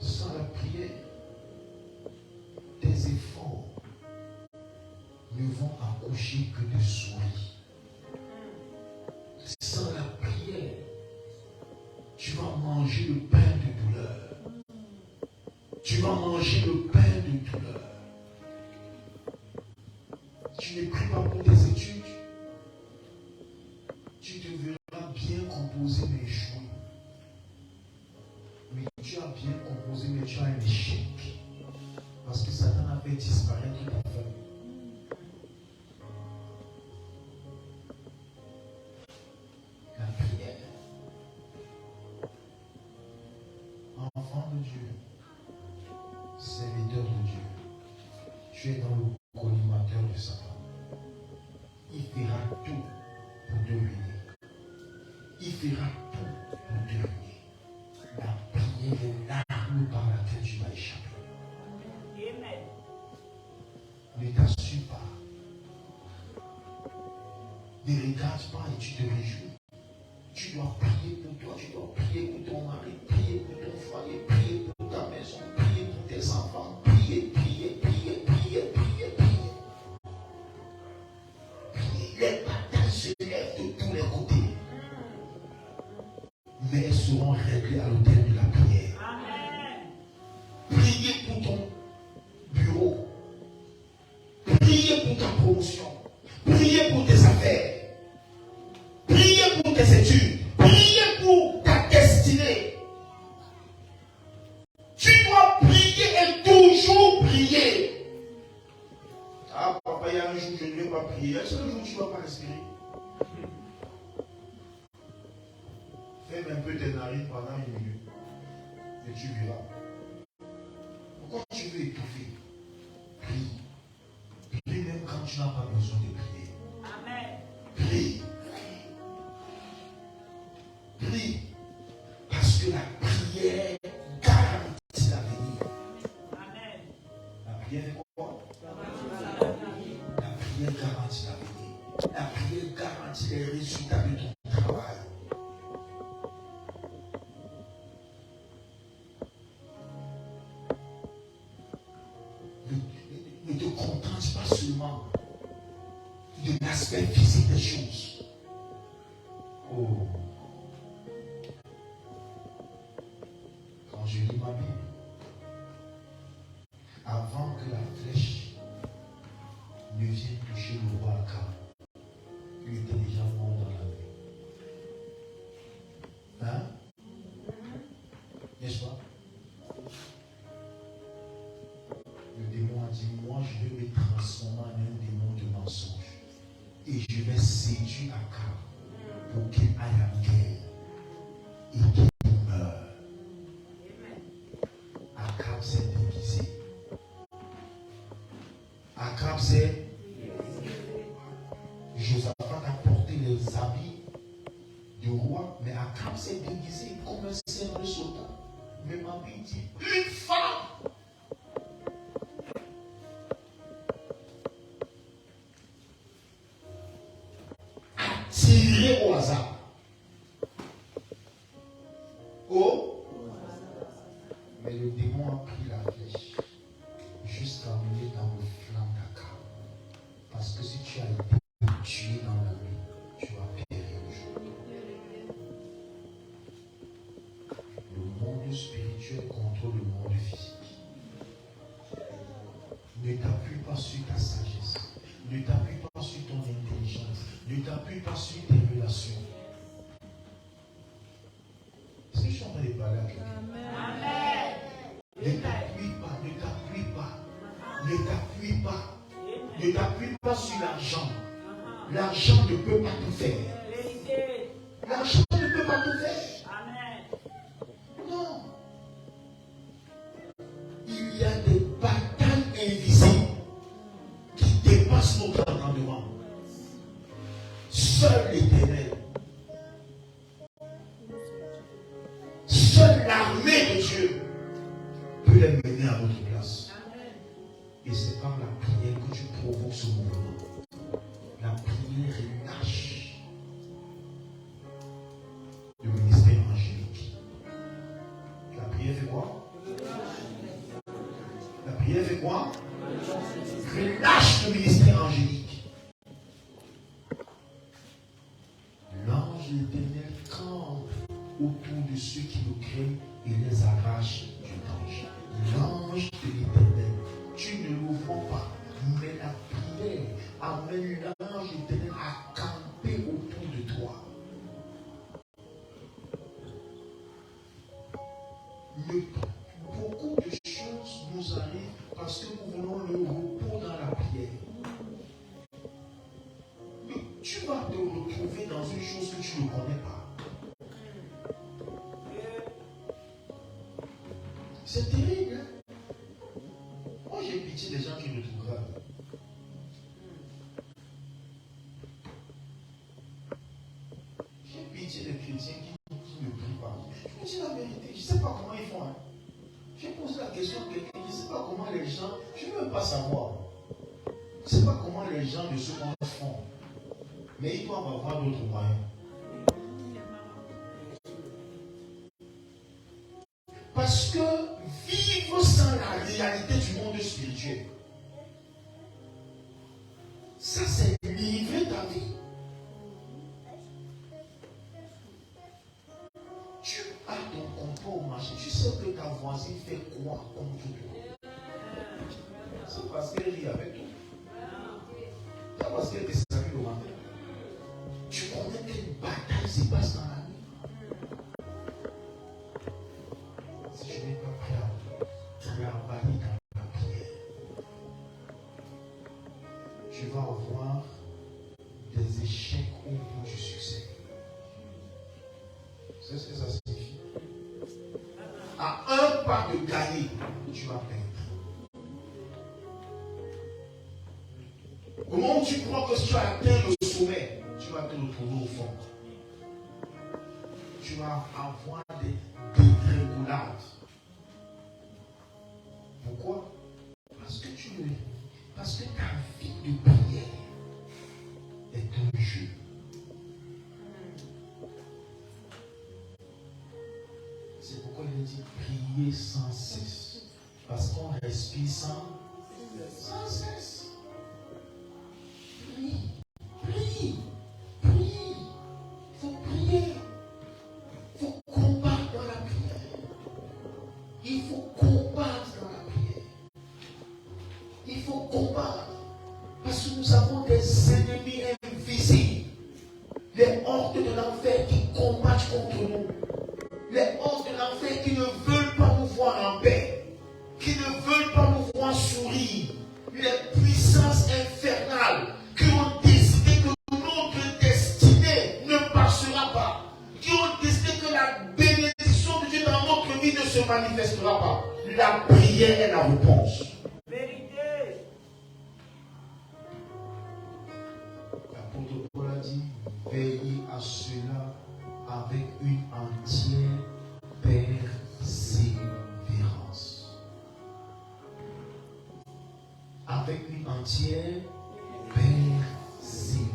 Sans la prière, tes efforts ne vont accoucher que de souris. Sans la prière, tu vas manger le pain de douleur. Tu vas manger le pain de douleur. Tu ne pries pas pour tes études. Tu te verras bien composé mais échoué. Mais tu as bien composé mais tu as un échec. Parce que Satan a fait disparaître ta famille. La prière. Enfant de Dieu, serviteur de Dieu, tu es dans le collimateur de Satan. Il fera tout pour te ruiner. Il fera tout pour te ruiner. La prière est l'arme par laquelle tu vas échapper. Amen. Ne t'assure pas. Ne regarde pas et tu te réjouis. Tu dois prier pour toi, tu dois prier pour ton mari, prier pour ton foyer, prier pour ta maison, prier pour tes enfants, prier, prier, prier, prier, prier, prier. Les batailles se lèvent de tous les côtés. Mais elles seront réglées à l'autel de la prière. Amen. Priez pour ton bureau. Priez pour ta promotion. Priez pour tes affaires. Priez pour tes études. Priez pour ta destinée. Tu dois prier et toujours prier. Ah, papa, il y a un jour, je ne vais pas prier. Est-ce que le jour, tu ne vas pas respirer? Fais un peu tes narines pendant une minute. Et tu verras. Pourquoi tu veux étouffer? Prie. Prie même quand tu n'as pas besoin de prier. Amen. Prie. Prie. Parce que la prière garantit l'avenir. Amen. La prière est quoi? La prière garantit l'avenir. La prière garantit les résultats de ton travail. Ne te contente pas seulement de l'aspect physique des choses. Oh. Quand je lis ma Bible, avant que la flèche ne vienne toucher le roi Akab, il était déjà mort dans la nuit. Hein? N'est-ce pas? Le démon a dit, moi je vais me transformer en un démon de mensonge. Et je vais séduire Akab pour qu'il aille en guerre et qu'il meure. Akab s'est déguisé. Akab s'est... Josaphat a porté les habits du roi, mais Akab s'est déguisé comme un simple soldat. Mais ma Bible dit, une femme. Tiré au hasard. Oh. Mais le démon a pris la flèche jusqu'à mener dans le flanc d'Akab. Parce que si tu as été tué dans la nuit, tu vas périr le jour. Le monde spirituel contrôle le monde physique. Ne t'appuie pas sur ta sagesse. Ne t'appuie pas sur ton intelligence. Ne t'appuie pas sur tes relations. Est-ce que je suis en train de parler à quelqu'un? Amen. Ne t'appuie pas, ne t'appuie pas, ne t'appuie pas, ne t'appuie pas sur l'argent. L'argent ne peut pas tout faire. L'argent ne peut pas tout faire. Amen. Non. Il y a des batailles invisibles qui dépassent notre entendement. Seul l'Éternel, seule l'armée de Dieu peut les mener à votre place. Et c'est par la prière que tu provoques ce mouvement. La prière lâche le ministère angélique. La prière fait quoi? La prière fait quoi? Relâche le ministère angélique. L'ange éternel campe autour de ceux qui le craignent et les arrache du danger. L'ange de l'éternel, tu ne le vois pas, mais la prière amène l'ange éternel à camper autour de toi. Beaucoup de choses nous arrivent parce que nous voulons le repos dans la prière. Mais tu vas te retrouver dans une chose que tu ne connais pas. C'est terrible, hein? Moi, j'ai pitié des gens qui me trouvent grave. J'ai pitié des chrétiens qui ne prient pas. Je vous dis la vérité, je ne sais pas comment ils font. Hein. J'ai posé la question à quelqu'un, je ne sais pas comment les gens, je ne veux même pas savoir. Je ne sais pas comment les gens de ce monde font. Mais ils doivent avoir d'autres moyens. Parce que vivre sans la réalité du monde spirituel, ça c'est livrer ta vie. Tu as ton comptoir au marché, tu sais que ta voisine fait quoi contre toi. C'est parce qu'elle rit avec toi. C'est parce qu'elle te salue le matin. Tu connais quelle bataille se passe dans la nuit. Si je n'ai pas pris à travailler dans la prière, tu vas avoir des échecs au bout du succès. C'est ce que ça signifie. À un pas de gagner, tu vas perdre. Au moment où tu crois que si tu as atteint le sommet, tu vas te retrouver au fond. Tu vas avoir des dégringolades. Pourquoi? Parce que ta vie de prière est un jeu. C'est pourquoi il dit prier sans cesse. Parce qu'on respire sans cesse. Prie, prie, prie. Il faut prier. Il faut combattre dans la prière. Il faut combattre dans la prière. Il faut combattre. Parce que nous avons des ennemis invisibles. Les hordes de l'enfer qui combattent contre nous. Les hordes de l'enfer qui ne veulent pas nous voir en paix. Qui ne veulent pas nous voir sourire. Les puissances infernales qui ont décidé que notre destinée ne passera pas. Qui ont décidé que la bénédiction de Dieu dans notre vie ne se manifestera pas. La prière est la réponse. Vérité. L'apôtre Paul a dit, veillez à cela avec une entière persévérance. Avec une entière persévérance.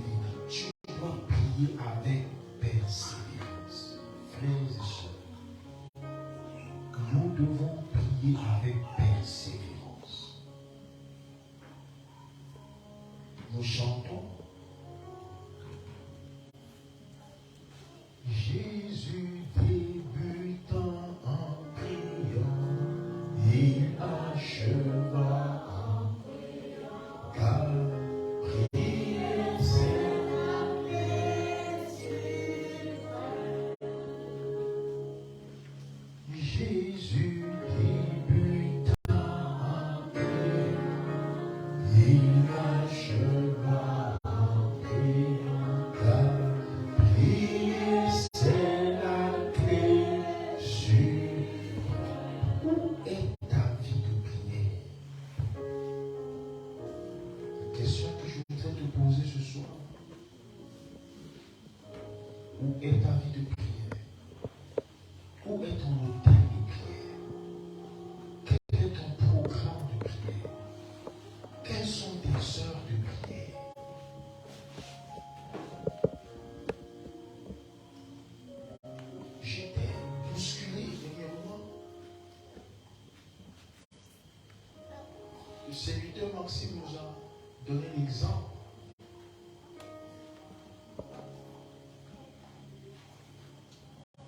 Tu dois prier avec persévérance. Frères et sœurs, nous devons prier avec persévérance. Nous chantons. Jésus débutant en priant, il acheva en priant, car prier c'est la paix. serviteur Maxime nous a donné l'exemple.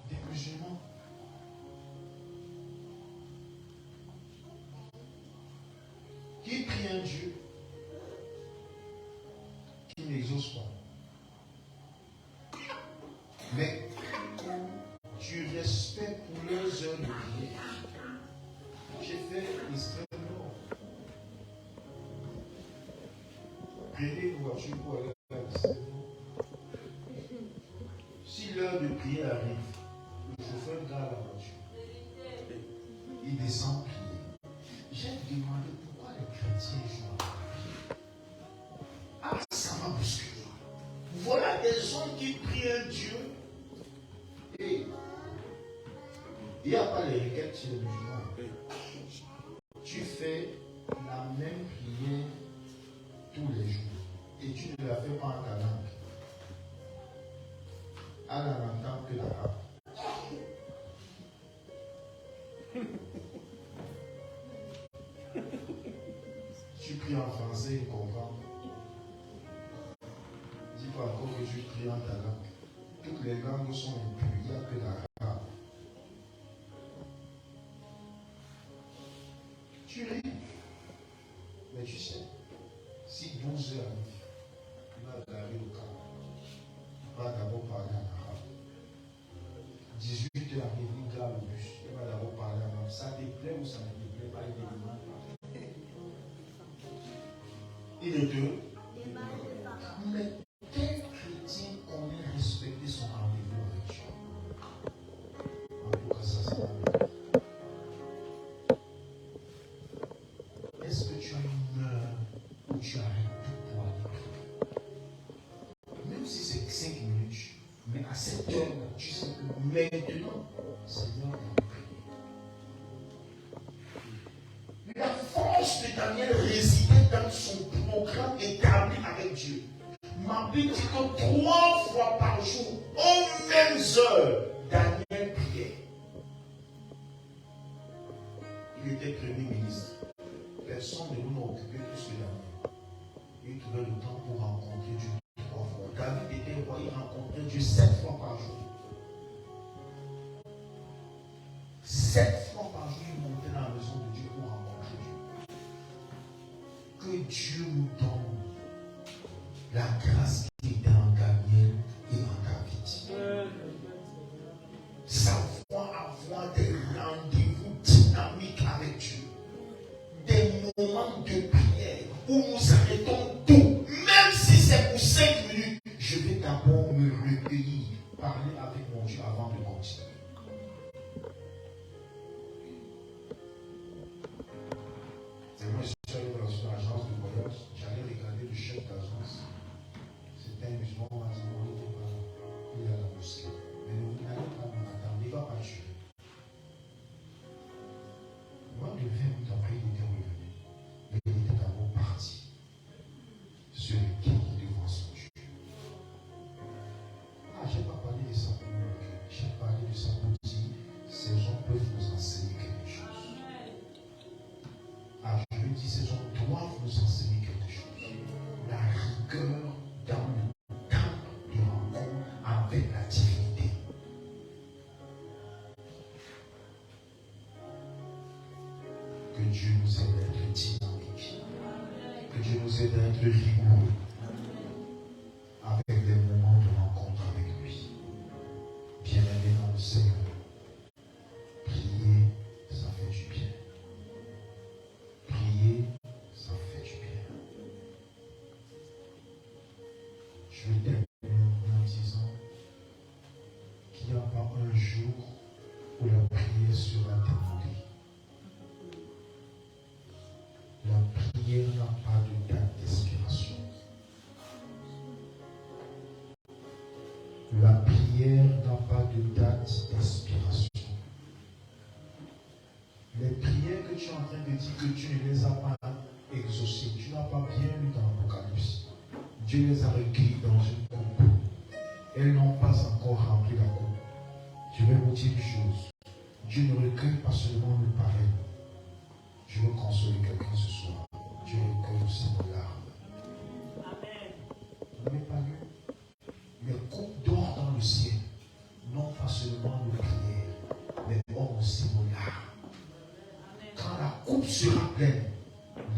Des musulmans. Qui prie un Dieu qui n'exauce pas. Mais du respect pour leurs heures de prière, j'ai fait l'extrême nord. Prenez une voiture pour aller à l'extrême nord. Si l'heure de prière arrive, le chauffeur garde la voiture. Il descend prier. J'ai demandé pourquoi les chrétiens jouent à la prière. Ah, ça m'a bousculé. Voilà des gens qui prient un Dieu. Et il n'y a pas les requêtes chez les musulmans. Tu fais la même prière tous les jours. Et tu ne la fais pas en ta langue. Elle n'entend que l'arabe. Tu pries en français, il comprend. Dis pas encore que tu pries en ta langue. Toutes les langues sont impures, il n'y a que l'arabe. Tu ris. Mais tu sais, si 12 heures arrivent, il va arriver au camp. Il va d'abord parler en arabe. 18 heures arrive, il garde le bus. Il va d'abord parler en arabe. Ça te plaît ou ça ne te plaît pas, il te demande. Il est deux. Mais quel chrétien connaît respecter son rendez-vous avec Dieu? En tout cas, ça c'est la vie. Est-ce que tu as une heure où tu arrêtes tout pour aller prier? Même si c'est 5 minutes, mais à cette heure-là, tu sais que maintenant, Seigneur, on va prier. La force de Daniel résidait dans son programme établi avec Dieu. Ma Bible dit que 3 fois par jour, aux mêmes heures, Daniel priait. Il était premier ministre. Personne ne nous a occupé plus que Daniel. Il trouvait le temps pour rencontrer Dieu 3 fois. David était roi, il rencontrait Dieu 7 fois par jour. 7 fois par jour, il montait dans la maison de Dieu pour rencontrer Dieu. Que Dieu nous donne la grâce qui était en Daniel et en David. Savoir avoir des rendez-vous dynamiques avec Dieu. Des moments de prière où nous arrêtons tout. Même si c'est pour 5 minutes, je vais d'abord me recueillir, parler avec mon Dieu avant de continuer. C'est moi, je suis allé dans une agence de voyage, j'allais regarder le chef d'agence. C'était un musulman, on m'a dit, il est à la mosquée. Mais vous n'allez pas nous attendre, il ne va pas tuer. Moi, de 20 minutes après, il était revenu. Mais il était d'abord parti. Se recueillir devant son Dieu. Ah, je n'ai pas parlé de ça pour nous. J'ai parlé de ça pour dire, ces gens peuvent nous enseigner quelque chose. Ah, je lui dis, ces gens doivent nous enseigner quelque chose. La rigueur dans le temps de rencontre avec la divinité. Que Dieu nous aide à être dynamique. Que Dieu nous aide à être rigoureux. Avec des moments de rencontre avec lui. Bien-aimé dans le Seigneur. Prier, ça fait du bien. Prier, ça fait du bien. Je vais terminer en disant qu'il n'y a pas un jour où la prière sera demandée. La prière n'a pas de date d'expiration. La prière n'a pas de date d'expiration. Les prières que tu es en train de dire que tu ne les as pas exaucées, tu n'as pas bien lu dans l'Apocalypse. Dieu les a recueillies dans une coupe. Elles n'ont pas encore rempli la coupe. Je vais vous dire une chose. Dieu ne recueille pas seulement le pareil. Je veux consoler quelqu'un ce soir. aussi nos larmes. Amen. Vous n'avez pas lu? Les coupes d'or dans le ciel, non pas seulement nos prières, mais aussi nos larmes. Quand la coupe sera pleine,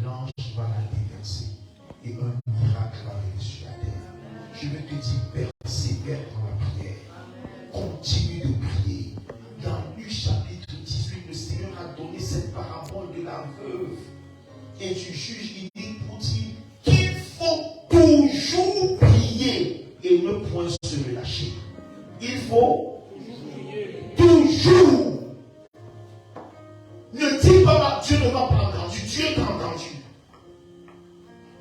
l'ange va la déverser et un miracle va venir sur la terre. Je veux te dire, persévère dans la prière. Continue de prier. Dans Luc chapitre 18, le Seigneur a donné cette parabole de la veuve. Et du juge, il dit pour dire qu'il faut toujours prier et ne point se relâcher. Il faut toujours. Ne dis pas, Dieu ne m'a pas entendu. Dieu t'a entendu.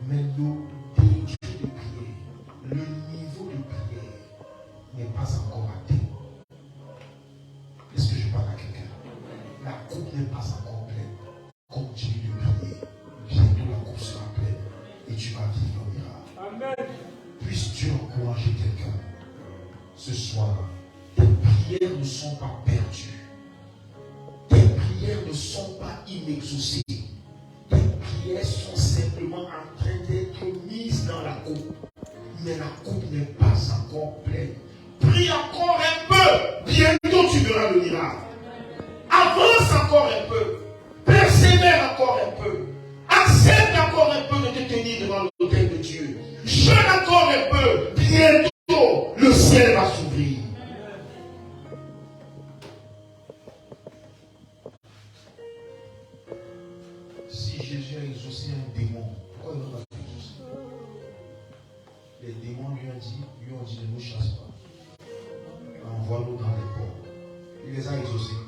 Mais le degré de prière, le niveau de prière n'est pas encore atteint. Est-ce que je parle à quelqu'un? La coupe n'est pas encore pleine. Continue de prier. Bientôt la coupe sera pleine et tu vas vivre un miracle. Amen. Puisse Dieu encourager quelqu'un. Ce soir, tes prières ne sont pas perdues. Tes prières ne sont pas inexaucées. Tes prières sont simplement en train d'être mises dans la coupe. Mais la coupe n'est pas encore pleine. Prie encore un peu. Bientôt tu verras le miracle. Avance encore un peu. Persévère encore un peu. Accepte encore un peu de te tenir devant l'autel de Dieu. Jeûne encore un peu. Bientôt le ciel va s'ouvrir. Si Jésus a exaucé un démon, pourquoi il n'a pas exaucé? Les démons lui ont dit ne nous chasse pas. Envoie-nous dans les ports. Il les a exaucés.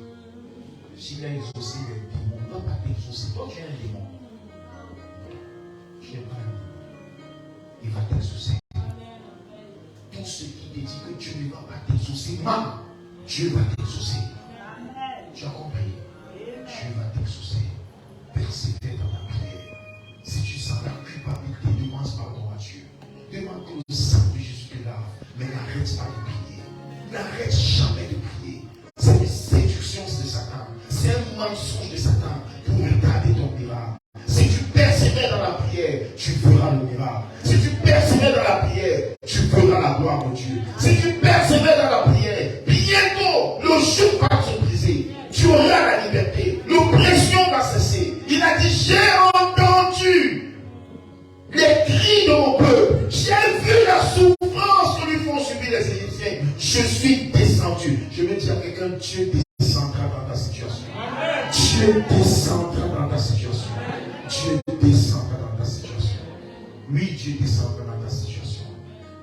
S'il a exaucé les démons, il ne va pas t'exaucer. Toi, tu es un démon. Tu n'es pas un démon. Il va t'exaucer. Tout ce qui te dit que Dieu ne va pas t'exaucer, même Dieu va t'exaucer. Tu as compris? Dieu va t'exaucer. Persévère dans la prière. Si tu sens la culpabilité, demande pardon à Dieu. Demande que le sang de Jésus te lave. Mais n'arrête pas de prier. N'arrête jamais de prier. C'est une séduction de Satan. C'est un mensonge de Satan pour retarder ton miracle. Si tu persévères dans la prière, tu feras le miracle. Si tu persévères dans la prière, tu feras la gloire de Dieu. Si tu persévères dans la prière, bientôt le joug va se briser. Tu auras la liberté. L'oppression va cesser. Il a dit, j'ai entendu les cris de mon peuple. J'ai vu la souffrance que lui font subir les Égyptiens. Je suis descendu. Je veux dire à quelqu'un, Dieu descendra dans ta situation. Amen. Dieu descendra dans ta situation. Dieu descendra dans ta situation. Oui, Dieu descendra dans ta situation.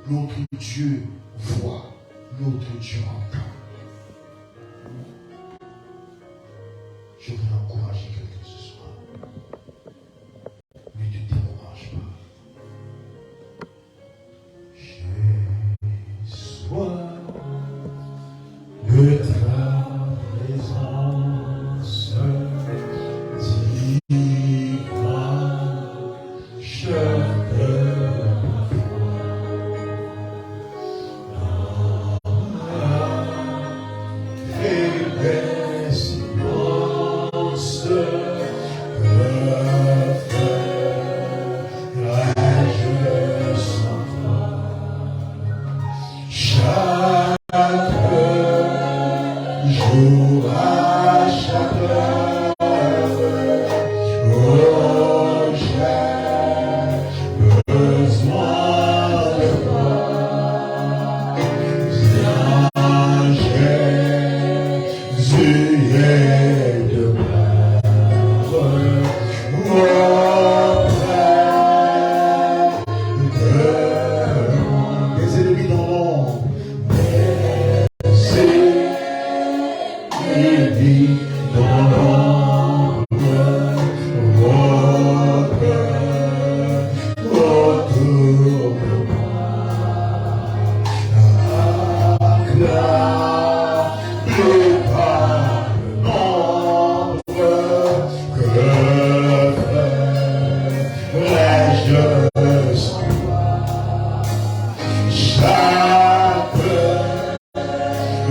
Notre Dieu voit. Notre Dieu entend. Je veux encourager quelqu'un ce soir. Ne te décourage pas. J'ai soif de ta présence divine. Je veux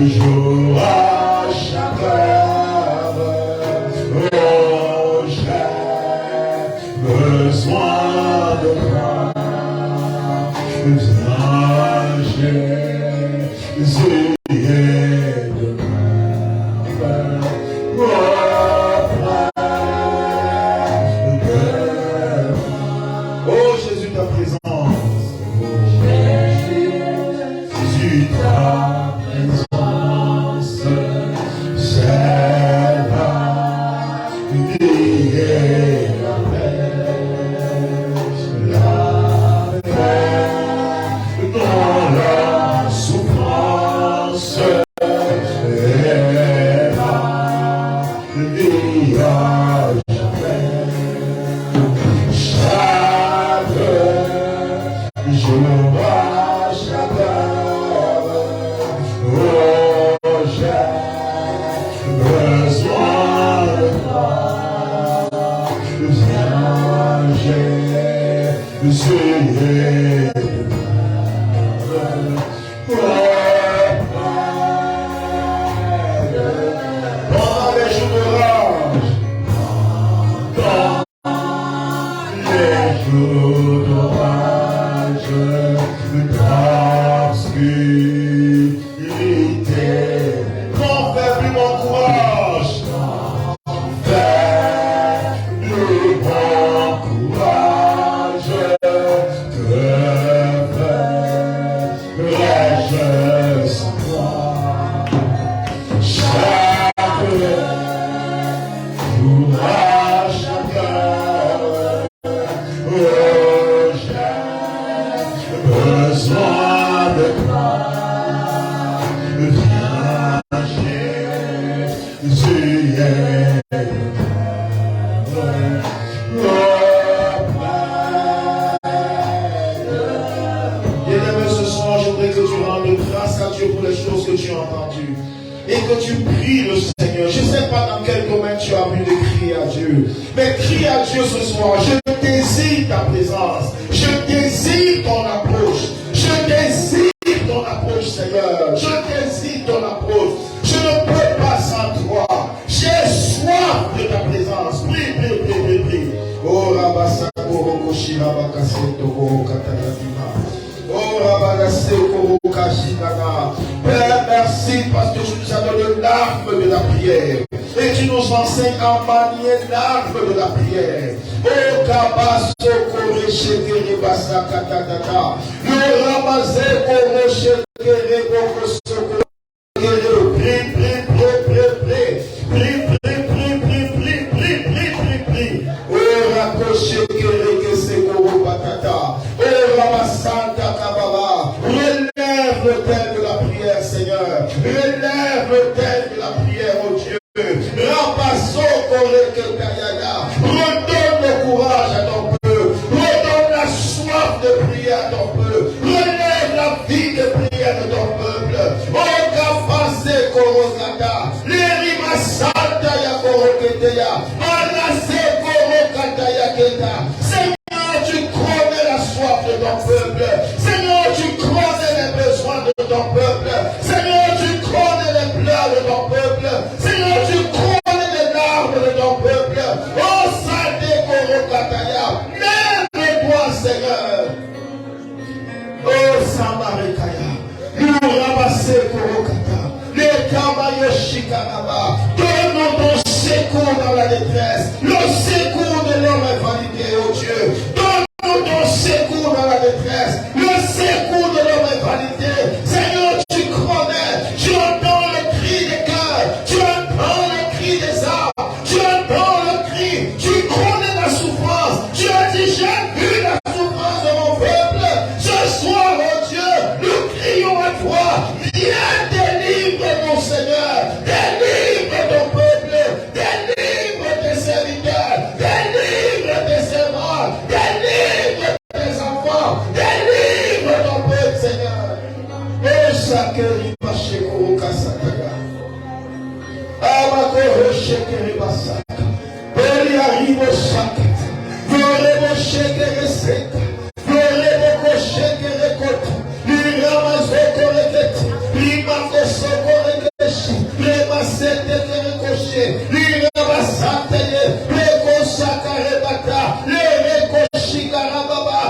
jour à chaque heure, Shikara Baba,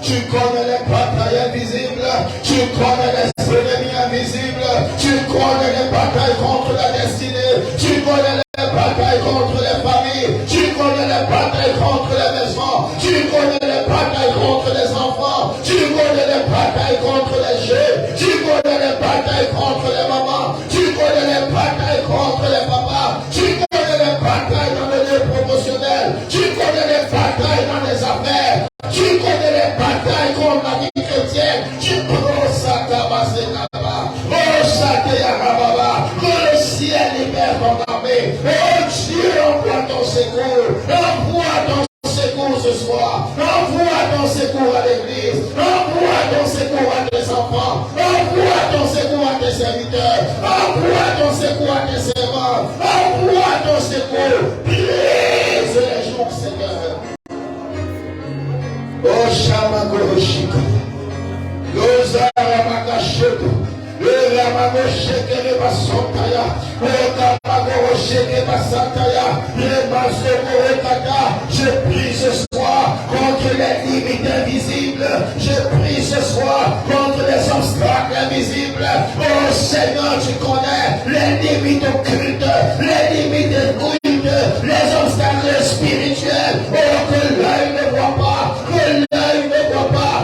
Tu connais les batailles invisibles, tu connais les ennemis invisibles, tu connais les batailles contre la destinée, tu connais les batailles contre les familles, tu connais les batailles contre les maisons, tu connais les batailles contre les enfants, tu connais les batailles contre les jeunes, tu connais les batailles contre les mamans, tu connais les batailles contre les papas, tu connais les batailles dans le lieu promotionnel, tu connais les batailles dans les affaires, tu connais les batailles contre la vie chrétienne, tu connais que le ciel libère ton armée. Oh Dieu, envoie ton secours, envoie ton secours ce soir, envoie ton secours à l'église, envoie ton secours à tes enfants, envoie ton secours à tes serviteurs, envoie ton secours à tes servants, envoie ton secours, brise les jours, Seigneur. Oh Shamakoroshika, Yozara Makasheto, Ramagoshere Basotaya, Ramagoshere Basataya, je prie ce soir contre les limites invisibles, je prie ce soir contre les obstacles invisibles. Oh Seigneur, tu connais les limites occultes, les limites occultes, les obstacles spirituels. Oh, que l'œil ne voit pas, que l'œil ne voit pas.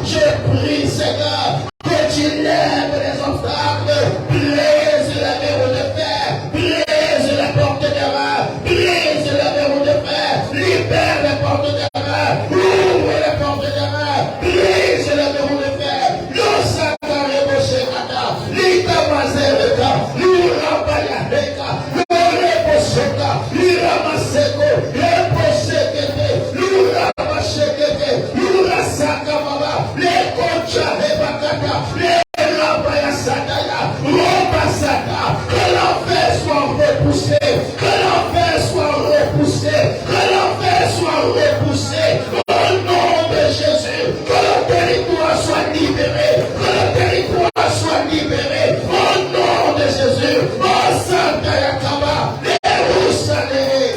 Je prie, Seigneur, que tu lèves les obstacles, brise les verrous de fer, brise les portes de rein, brise les verrous de fer, libère les portes de rein, ouvre les portes de rein, brise les verrous de fer, l'osaka reboshekata, l'itamazereka, l'urabayaheka, l'orebosoka, l'iramaseko, l'ebosekete, l'urabashekete, l'urasaka baba, les concha rebakata, les rabayasataya, robasaka, que l'enfer soit repoussé, que l'enfer soit repoussé, que l'enfer soit repoussé, au nom de Jésus, que le territoire soit libéré, que le territoire soit libéré, au nom de Jésus, au Santa Yakaba, les Roussalés.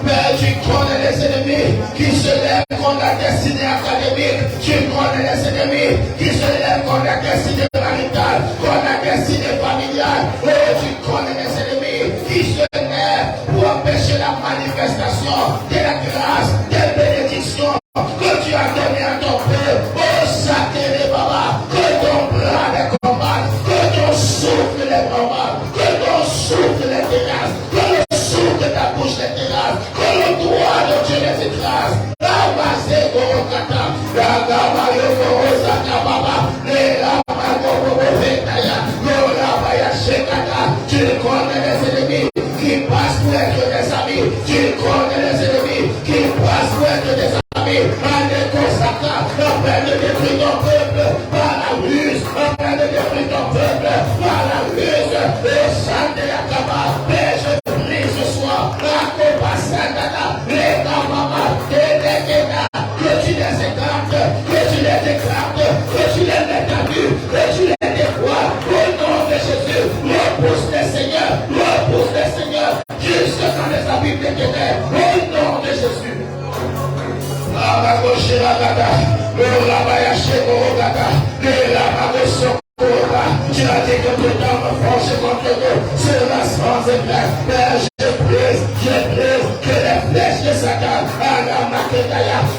Père, tu connais les ennemis qui se lèvent contre la destinée académique, tu connais les ennemis qui se lèvent contre la destinée maritale, contre la destinée familiale. Oh, tu connais les ennemis qui se lèvent pour empêcher la manifestation de la grâce, des bénédictions que tu as donné à ton peuple. Oh, Satere Baba, que ton bras les combatte, que ton souffle les combatte, que ton souffle les terrasse, que le souffle de ta bouche les terrasse, que le doigt de Dieu les écrase. Ramase Gorokata, Ragamayo Gorosaka Baba, Lelamago Vetaya, Gorabaya Shekata. Tu connais les ennemis qui passent pour être des amis, tu connais les ennemis qui passent pour être des amis. Afin de détruire ton peuple par la ruse, afin de détruire ton peuple par la ruse, et Sante Yakaba, mais je prie ce soir, Rakoba Santana, Rekamama, Telekena, que tu les écartes, que tu les écartes, que tu les mettes à nu, que tu les déploies, au nom de Jésus, repousse les seigneurs, jusque dans les abîmes des ténèbres, au nom de Jésus. Tu as dit que tout homme forgé contre nous sera sans effet. Père, je brise que les flèches de Satan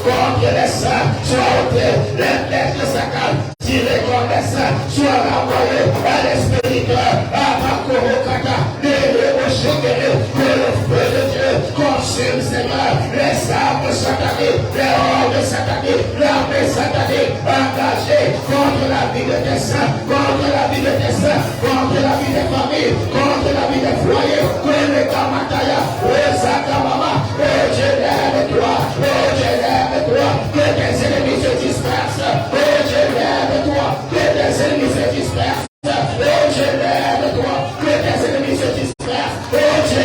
contre les saints soient ôtées, les flèches de Satan tirées contre les saints soient renvoyées à l'expéditeur, à Makorokata, que le feu de Dieu consume, Seigneur, les arbres sataniques, les hordes sataniques, l'armée satanique engagée contre la vie de tes saints, contre la vie de tes saints, contre la vie des familles, contre la vie des foyers, que les Kamataya, les Sakamama, oh Dieu lève-toi, que tes ennemis se dispersent, oh Dieu lève-toi, que tes ennemis se dispersent, oh Dieu lève-toi, que tes ennemis se dispersent, oh Dieu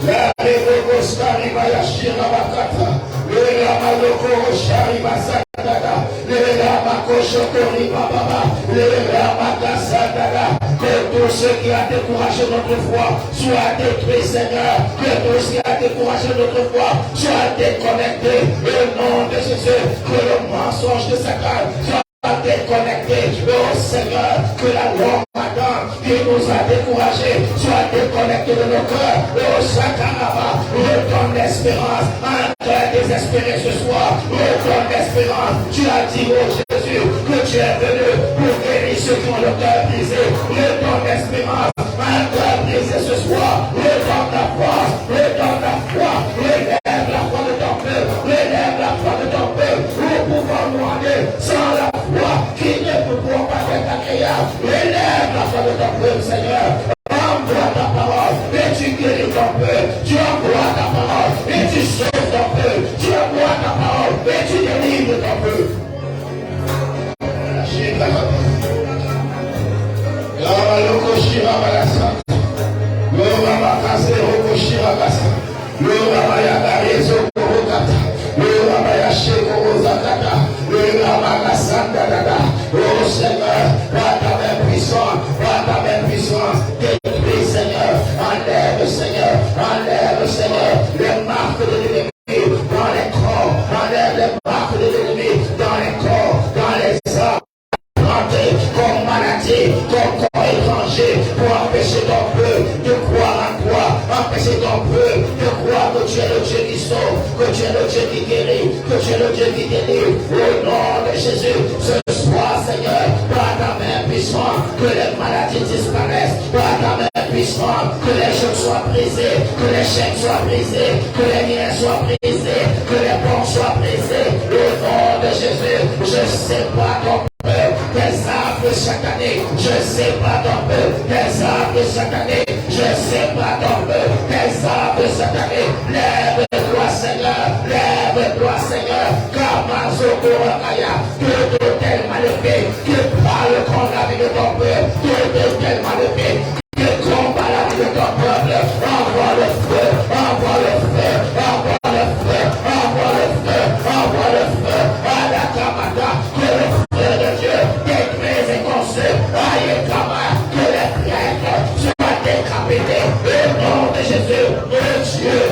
La Rebogostari Bayashira Bakata, le Ramaloko Shari Basada, le Ramakoshotori Baba, le Ramakasada, que tout ce qui a découragé notre foi soit détruit, Seigneur, que tout ce qui a découragé notre foi soit déconnecté, au nom de Jésus, que le mensonge de Satan soit déconnecté, oh Seigneur, que la longue attente qui nous a découragés soit déconnectée de nos cœurs, oh Sakaraba, redonne l'espérance à un cœur désespéré ce soir, redonne l'espérance. Tu as dit, oh Jésus, que tu es venu pour guérir ceux qui ont le cœur brisé, redonne l'espérance à un cœur brisé ce soir, redonne la force, redonne la foi, relève la foi de ton peuple, relève la foi de ton peuple, nous pouvons nous aller sans la foi qui ne peut pas être agréable. Relève la foi de ton peuple, Seigneur. Envoie ta parole et tu guéris ton peuple. Tu envoies ta parole et tu sauves ton peuple. Tu envoies ta parole et tu délivres ton peuple. Oh Seigneur, par ta main puissance, détruis Seigneur, enlève Seigneur, les marques de l'ennemi dans les corps, enlève les marques de l'ennemi dans les corps, dans les âmes. Comme maladie, comme corps étranger, pour empêcher ton peuple de croire en toi, empêcher ton peuple de croire que tu es le Dieu qui sauve, que tu es le Dieu qui guérit, que tu es le Dieu qui délivre. Au nom de Jésus, ce soir, Seigneur, par ta main puissante, que les maladies disparaissent, par ta main puissante, que les choses soient brisés, que les chaînes soient brisées, que les liens soient brisés, que les ponts soient brisés. Au nom de Jésus, je sais pas ton des arbres chaque année, je sais pas ton peuple, des arbres chaque année, je sais pas ton peuple, des arbres chaque année, lève-toi Seigneur, car ma Zokorakaya, que de tels malheureux, que parle contre la vie de ton peuple, que de tels malheureux, que combat la vie de ton peuple, envoie le feu, envoie le feu, envoie le feu, envoie le feu, envoie le feu, à la Kamata, que le feu de Dieu détruise et consume, aïe Kama, que les prêtres soient décapités, au nom de Jésus, mon Dieu.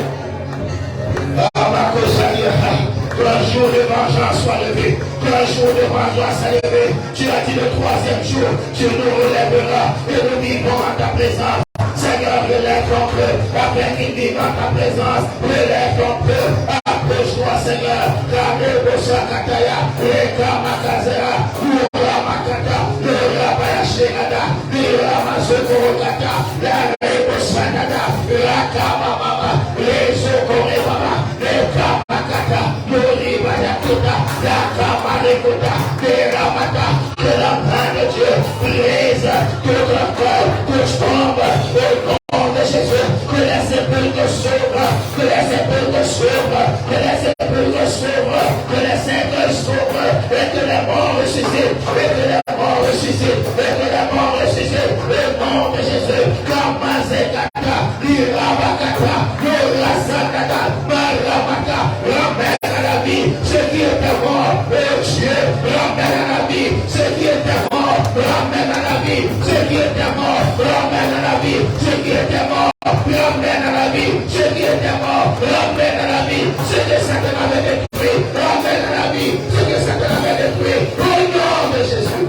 Qu'un jour de vengeance soit levé, qu'un jour de vengeance soit levé. Tu as dit le troisième jour, tu nous relèveras et nous vivons en ta présence. Seigneur, relève ton peuple, afin qu'il vive en ta présence. Relève ton peuple, approche-toi Seigneur, car le Boshakataya, le Kamakazera, le Ramakata, le Rabayashirada, le Ramazokorokata, la Reboshanada, la Kamamama, les Zokorebaba, le Kamakata, le Ribayakota, la Kamarekota, le Ramata, que la main de Dieu brise tout le corps, que je tombe au nom de Jésus, que les sépulcres s'ouvrent, que les sépulcres s'ouvrent, que les sépulcres s'ouvrent, que les sépulcres s'ouvrent, et que les morts ressuscitent, et que les morts ressuscitent, et que les morts ressuscitent, au nom de Jésus, Kamazekata, Lirabakata, Lirasakata, Marabaka, ramène à la vie ce qui était mort, oh Dieu, ramène à la vie ce qui était mort, ramène à la vie ce qui était mort, ramène à la vie ce qui était mort, ramène à la vie ce qui était mort, ramène à la vie ce que Satan avait détruit, ramène à la vie ce que Satan avait détruit, au nom de Jésus.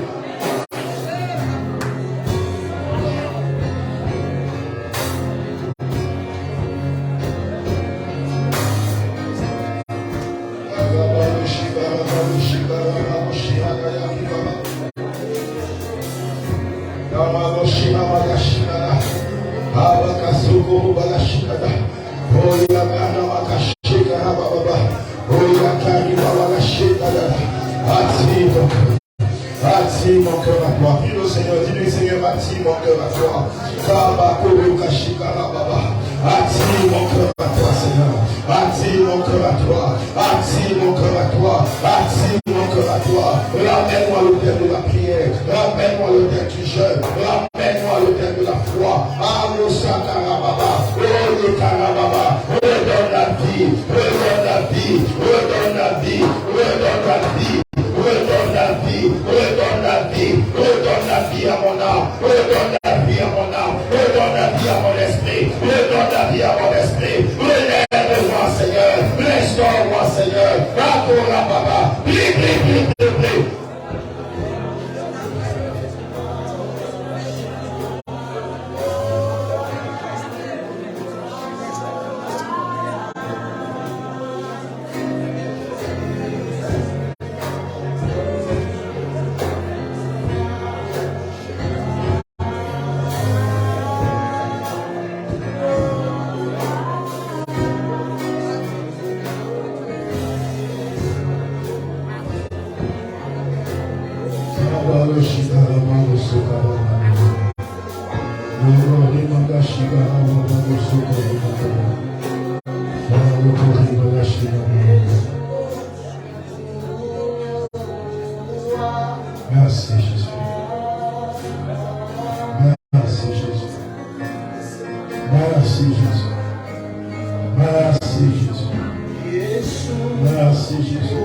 Attire mon cœur à toi. Dis le Seigneur, dis-lui Seigneur, attire mon cœur à toi. Attire mon cœur à toi, Seigneur. Attire mon cœur à toi. Attire mon cœur à toi. Attire mon cœur à toi. Ramène-moi l'autel de la prière. Ramène-moi l'autel du jeûne. Ramène-moi l'autel de la foi. Amo Sakarababa. Oh, Karababa. âme, redonne la vie à mon âme, redonne la vie à mon esprit, redonne la vie à mon esprit. Relève-moi, Seigneur, restaure-moi, Seigneur. Akora Baba, prie, prie, prie, prie, prie. Merci Jésus. Merci Jésus. Merci Jésus. Merci Jésus. Merci Jésus.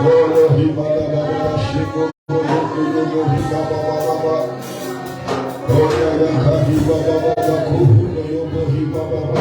Oh,